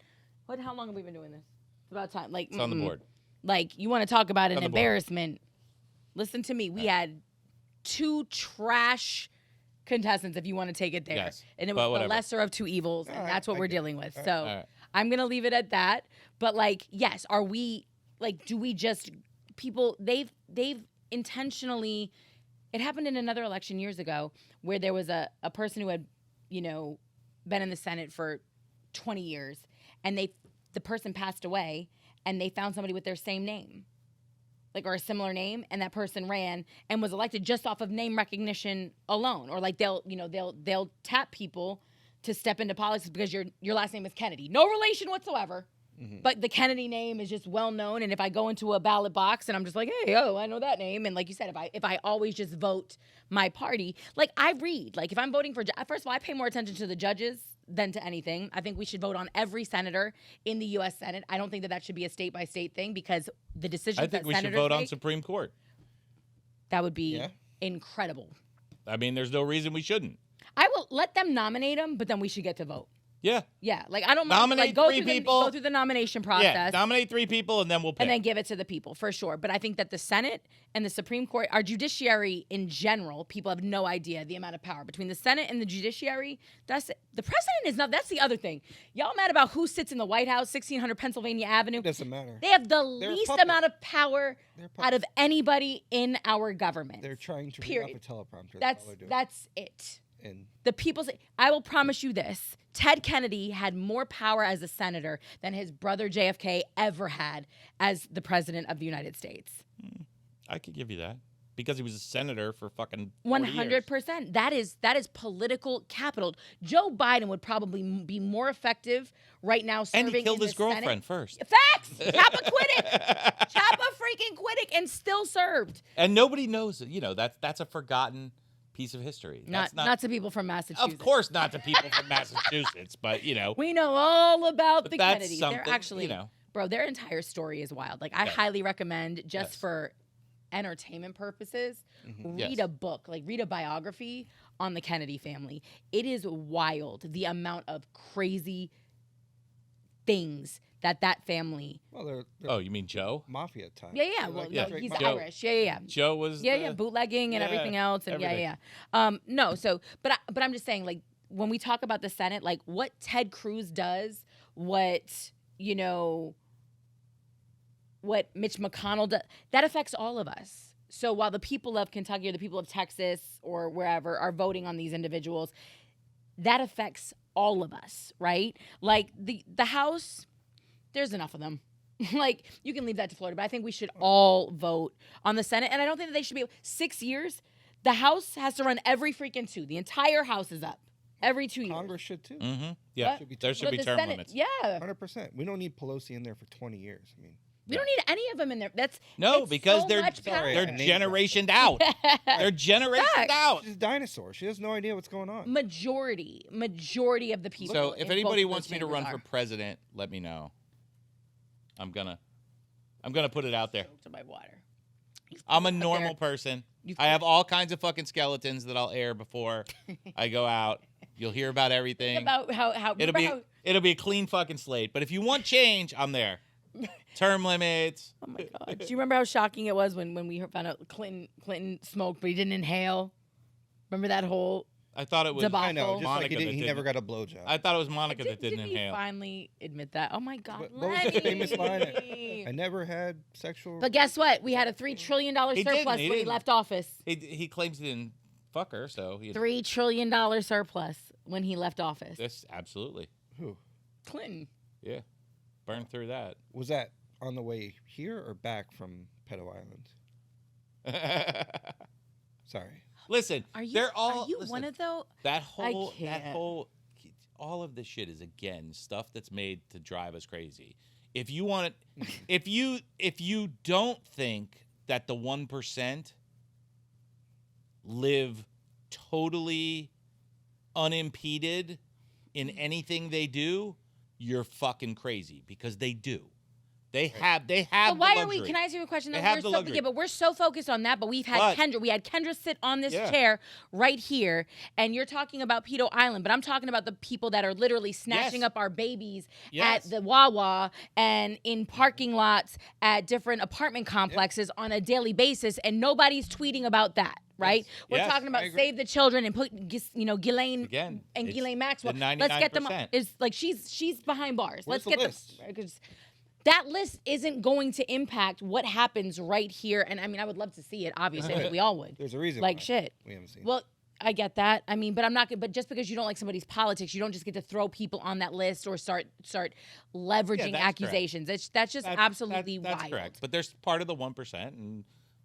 how long have we been doing this? It's about time. Like, it's on the board. Like, you want to talk about an embarrassment? Listen to me. We had 2 trash contestants, if you want to take it there. Yes, and it was the lesser of 2 evils, and that's what we're dealing with. So I'm going to leave it at that. But, like, yes, are we, like, do we just, people, they've intentionally, it happened in another election years ago where there was a person who had, been in the Senate for 20 years, and the person passed away, and they found somebody with their same name, like, or a similar name, and that person ran and was elected just off of name recognition alone. Or like they'll tap people to step into politics because your last name is Kennedy, no relation whatsoever, but the Kennedy name is just well known. And if I go into a ballot box and I'm just like, hey, I know that name, and like you said, if I always just vote my party, like I read, like if I'm voting for, first of all, I pay more attention to the judges than to anything. I think we should vote on every senator in the U.S. Senate. I don't think that should be a state-by-state thing because the decisions I think we should vote on Supreme Court. That would be incredible. I mean, there's no reason we shouldn't. I will let them nominate them, but then we should get to vote. Yeah. Yeah. Like, I don't nominate go 3 through people. Go through the nomination process. Yeah, nominate 3 people, and then we'll pick. And then give it to the people, for sure. But I think that the Senate and the Supreme Court, our judiciary in general, people have no idea the amount of power. Between the Senate and the judiciary, the president is not, that's the other thing. Y'all mad about who sits in the White House, 1600 Pennsylvania Avenue. It doesn't matter. They have the least amount of power out of anybody in our government. They're trying to read off a teleprompter. That's it. And the people say, I will promise you this. Ted Kennedy had more power as a senator than his brother JFK ever had as the president of the United States. I could give you that. Because he was a senator for fucking 100%. That is political capital. Joe Biden would probably be more effective right now serving in the Senate. And he killed his girlfriend first. Facts! Chapa Quiddick! Chapa freaking Quiddick, and still served. And nobody knows, that's a forgotten piece of history. Not to people from Massachusetts. Of course not to people from Massachusetts, but, We know all about the Kennedys. They're actually, bro, their entire story is wild. Like, I highly recommend, just for entertainment purposes, read a book, like read a biography on the Kennedy family. It is wild, the amount of crazy things that family. Well, oh, you mean Joe? Mafia type. Yeah. Well, no, he's Irish. Yeah. Joe was. Bootlegging and everything else, and everything. No, so, but I'm just saying, like, when we talk about the Senate, like what Ted Cruz does, what Mitch McConnell does, that affects all of us. So while the people of Kentucky or the people of Texas or wherever are voting on these individuals, that affects all of us, right? Like the House, there's enough of them. Like, you can leave that to Florida, but I think we should all vote on the Senate. And I don't think that they should be 6 years. The House has to run every freaking 2. The entire House is up every 2 years. Congress should too. Mm-hmm. Yeah, there should be term limits. Yeah, 100%. We don't need Pelosi in there for 20 years. I mean, we don't need any of them in there. Because so they're generationed out. They're generationed out. She's a dinosaur. She has no idea what's going on. Majority of the people. So if anybody wants me to run for president, let me know. I'm gonna put it out there. To my water. I'm a normal person. I have all kinds of fucking skeletons that I'll air before I go out. You'll hear about everything. About how it'll be a clean fucking slate. But if you want change, I'm there. Term limits. Oh my God. Do you remember how shocking it was when we found out Clinton smoked but he didn't inhale? Remember that whole I thought it was debacle? I know, just Monica like he never got a blowjob. I thought it was Monica that didn't Did inhale. he finally admit that? Oh my God, What was the famous line? I never had sexual. But guess what? We had a $3 trillion surplus when he left office. He claims he didn't fuck her, so $3 trillion surplus when he left office. Yes, absolutely. Who? Clinton. Yeah, burn through that. Was that on the way here or back from Pedo Island? Sorry. Listen, Are you? they're all. Are you listen, one of those? that whole can't. all of this shit is again stuff that's made to drive us crazy. If you want it, if you don't think that the 1% live totally unimpeded in anything they do, you're fucking crazy, because they do. They have. But why the are we? luxury. Can I ask you a question? They though? have the luxury. Yeah, but we're so focused on that. But we've had Kendra. We had Kendra sit on this chair right here, and you're talking about Pedo Island. But I'm talking about the people that are literally snatching up our babies at the Wawa and in parking lots at different apartment complexes on a daily basis, and nobody's tweeting about that. Right? We're talking about save the children and put, Ghislaine Again, and Ghislaine Maxwell. the Let's get them. 99%. Is like she's behind bars. Where's Let's the get list? them. Because that list isn't going to impact what happens right here. And I mean, I would love to see it. Obviously, I think we all would. There's a reason. Like why shit. we haven't seen. Well, I get that. I mean, but I'm not. But just because you don't like somebody's politics, you don't just get to throw people on that list or start leveraging that's accusations. That's just absolutely that's wild. correct. But there's part of the 1%, and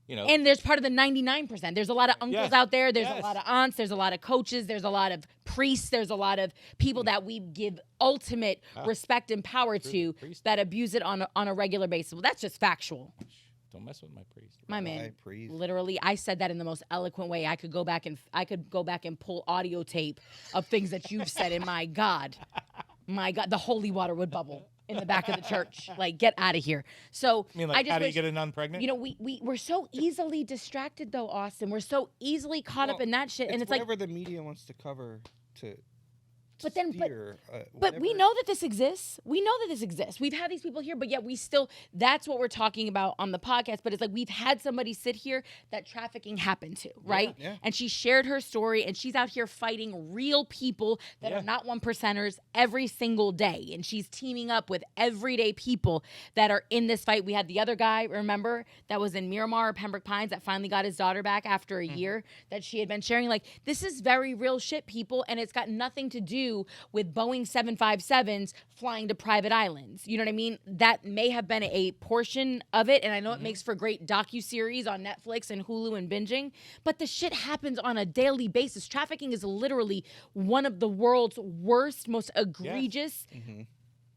And there's part of the 99%. There's a lot of uncles out there. There's a lot of aunts. There's a lot of coaches. There's a lot of priests. There's a lot of people that we give ultimate respect and power to that abuse it on a regular basis. Well, that's just factual. Don't mess with my priest. My man, My priest. literally, I said that in the most eloquent way. I could go back and pull audio tape of things that you've said. And my God, the holy water would bubble in the back of the church. Like, get out of here. So I mean, like, I just how do you wish, get a nun pregnant? we're so easily distracted though, Austin. We're so easily caught up in that shit, and it's like whatever the media wants to cover to. But then, steer, but we know that this exists. We know that this exists. We've had these people here, but yet we still, that's what we're talking about on the podcast. But it's like we've had somebody sit here that trafficking happened to, right? Yeah. And she shared her story, and she's out here fighting real people that are not 1%ers every single day. And she's teaming up with everyday people that are in this fight. We had the other guy, remember, that was in Miramar or Pembroke Pines that finally got his daughter back after a year that she had been sharing. Like, this is very real shit, people, and it's got nothing to do with Boeing 757s flying to private islands. You know what I mean? That may have been a portion of it, and I know it makes for great docuseries on Netflix and Hulu and binging, but the shit happens on a daily basis. Trafficking is literally one of the world's worst, most egregious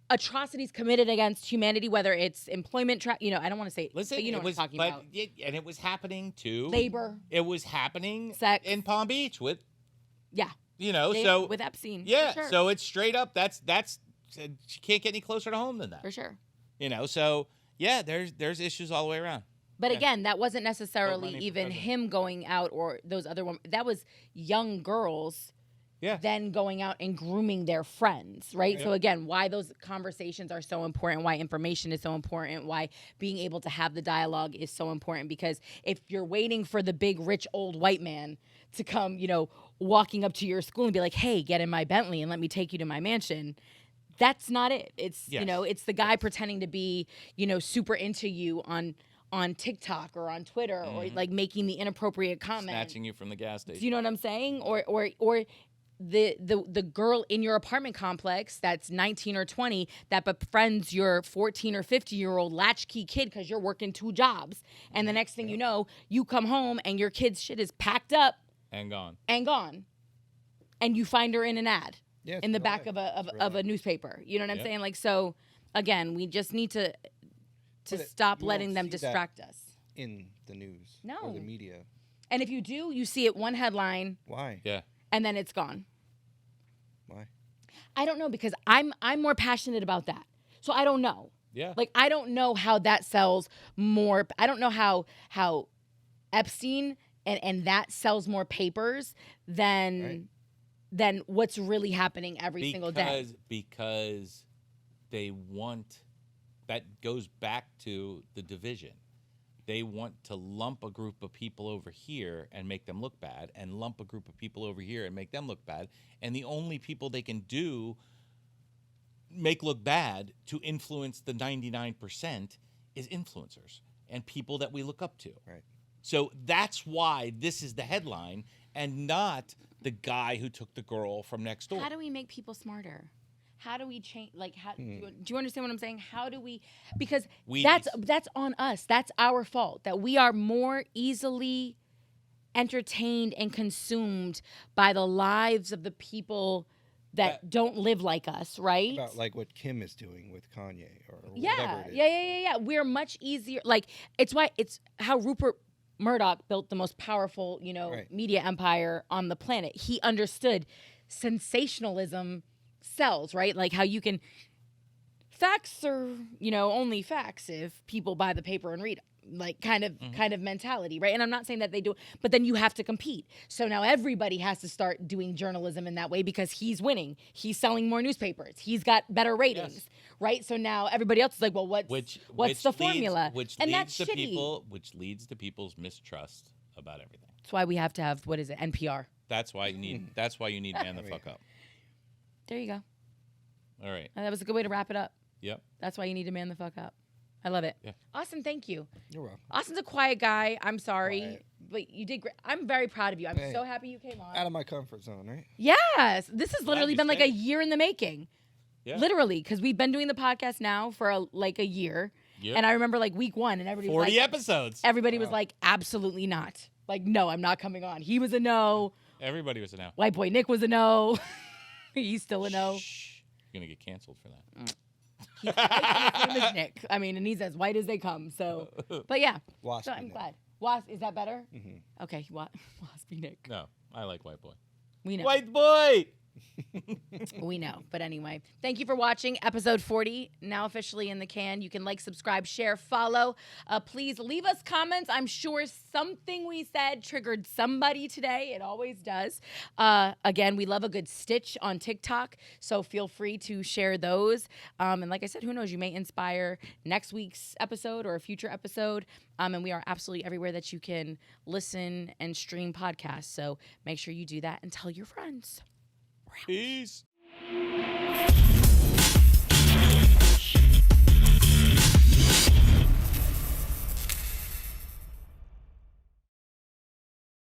atrocities committed against humanity, whether it's employment, I don't want to say, Listen, but you know what I'm talking about. And it was happening to Labor. It was happening Sex. in Palm Beach with, Yeah. so with Epstein. yeah, For sure. so it's straight up. That's you can't get any closer to home than that. For sure. So yeah, there's issues all the way around. But again, that wasn't necessarily money for even president. him going out or those other women. That was young girls then going out and grooming their friends, right? So again, why those conversations are so important, why information is so important, why being able to have the dialogue is so important. Because if you're waiting for the big, rich, old white man to come, walking up to your school and be like, hey, get in my Bentley and let me take you to my mansion, that's not it. It's, it's the guy pretending to be, super into you on TikTok or on Twitter or like making the inappropriate comment. Snatching you from the gas station. Do you know what I'm saying? Or the girl in your apartment complex that's 19 or 20 that befriends your 14 or 50-year-old latchkey kid because you're working 2 jobs. And the next thing you know, you come home and your kid's shit is packed up. And gone. And you find her in an ad in the back life. of a newspaper. You know what I'm saying? Like, so again, we just need to stop you letting won't them see that distract us. in the news No. or the media. And if you do, you see it one headline Why? Yeah. and then it's gone. Why? I don't know, because I'm more passionate about that. So I don't know. Yeah. Like, I don't know how that sells more. I don't know how Epstein and that sells more papers than what's really happening every single day. Because they want, that goes back to the division. They want to lump a group of people over here and make them look bad, and lump a group of people over here and make them look bad. And the only people they can make look bad to influence the 99% is influencers and people that we look up to. Right. So that's why this is the headline and not the guy who took the girl from next door. How do we make people smarter? how do we change? Like, how do you understand what I'm saying? How do we? Because We- that's on us. That's our fault. That we are more easily entertained and consumed by the lives of the people that don't live like us, right? About like what Kim is doing with Kanye or Yeah, whatever it is. yeah. We're much easier. Like, it's how Rupert Murdoch built the most powerful, Right. media empire on the planet. He understood sensationalism sells, right? Like how you can facts are, only facts if people buy the paper and read them. Like kind of mentality, right? And I'm not saying that they do, but then you have to compete. So now everybody has to start doing journalism in that way because he's winning. He's selling more newspapers. He's got better ratings, right? So now everybody else is like, well, what's the formula? Which and leads that's to shitty. which leads to people's mistrust about everything. That's why we have to have NPR. That's why you need. That's why you need Man the Fuck Up. There you go. All right. That was a good way to wrap it up. Yep. That's why you need to man the fuck up. I love it. Yeah. Austin, thank you. You're welcome. Austin's a quiet guy. I'm sorry, Quiet. but you did great. I'm very proud of you. I'm Hey. so happy you came on. Out of my comfort zone, right? Yes, this has literally you been like a stayed. year in the making. Yeah. Literally, because we've been doing the podcast now for a year, Yep. and I remember like week 1, and everybody 40 was like, episodes. everybody was like, absolutely not. Like, no, I'm not coming on. He was a no. Everybody was a no. White boy Nick was a no. He's still a no. Shh. You're gonna get canceled for that. He's white and his name is Nick. I mean, and he's as white as they come. So, but yeah. Waspy So I'm Nick. glad. Wasp, is that better? Mm-hmm. Okay, Waspy Nick. No, I like white boy. We know. White boy. We know. But anyway, thank you for watching episode 40, now officially in the can. You can like, subscribe, share, follow. Please leave us comments. I'm sure something we said triggered somebody today. It always does. Again, we love a good stitch on TikTok, so feel free to share those. And like I said, who knows? You may inspire next week's episode or a future episode. And we are absolutely everywhere that you can listen and stream podcasts. So make sure you do that and tell your friends. Peace.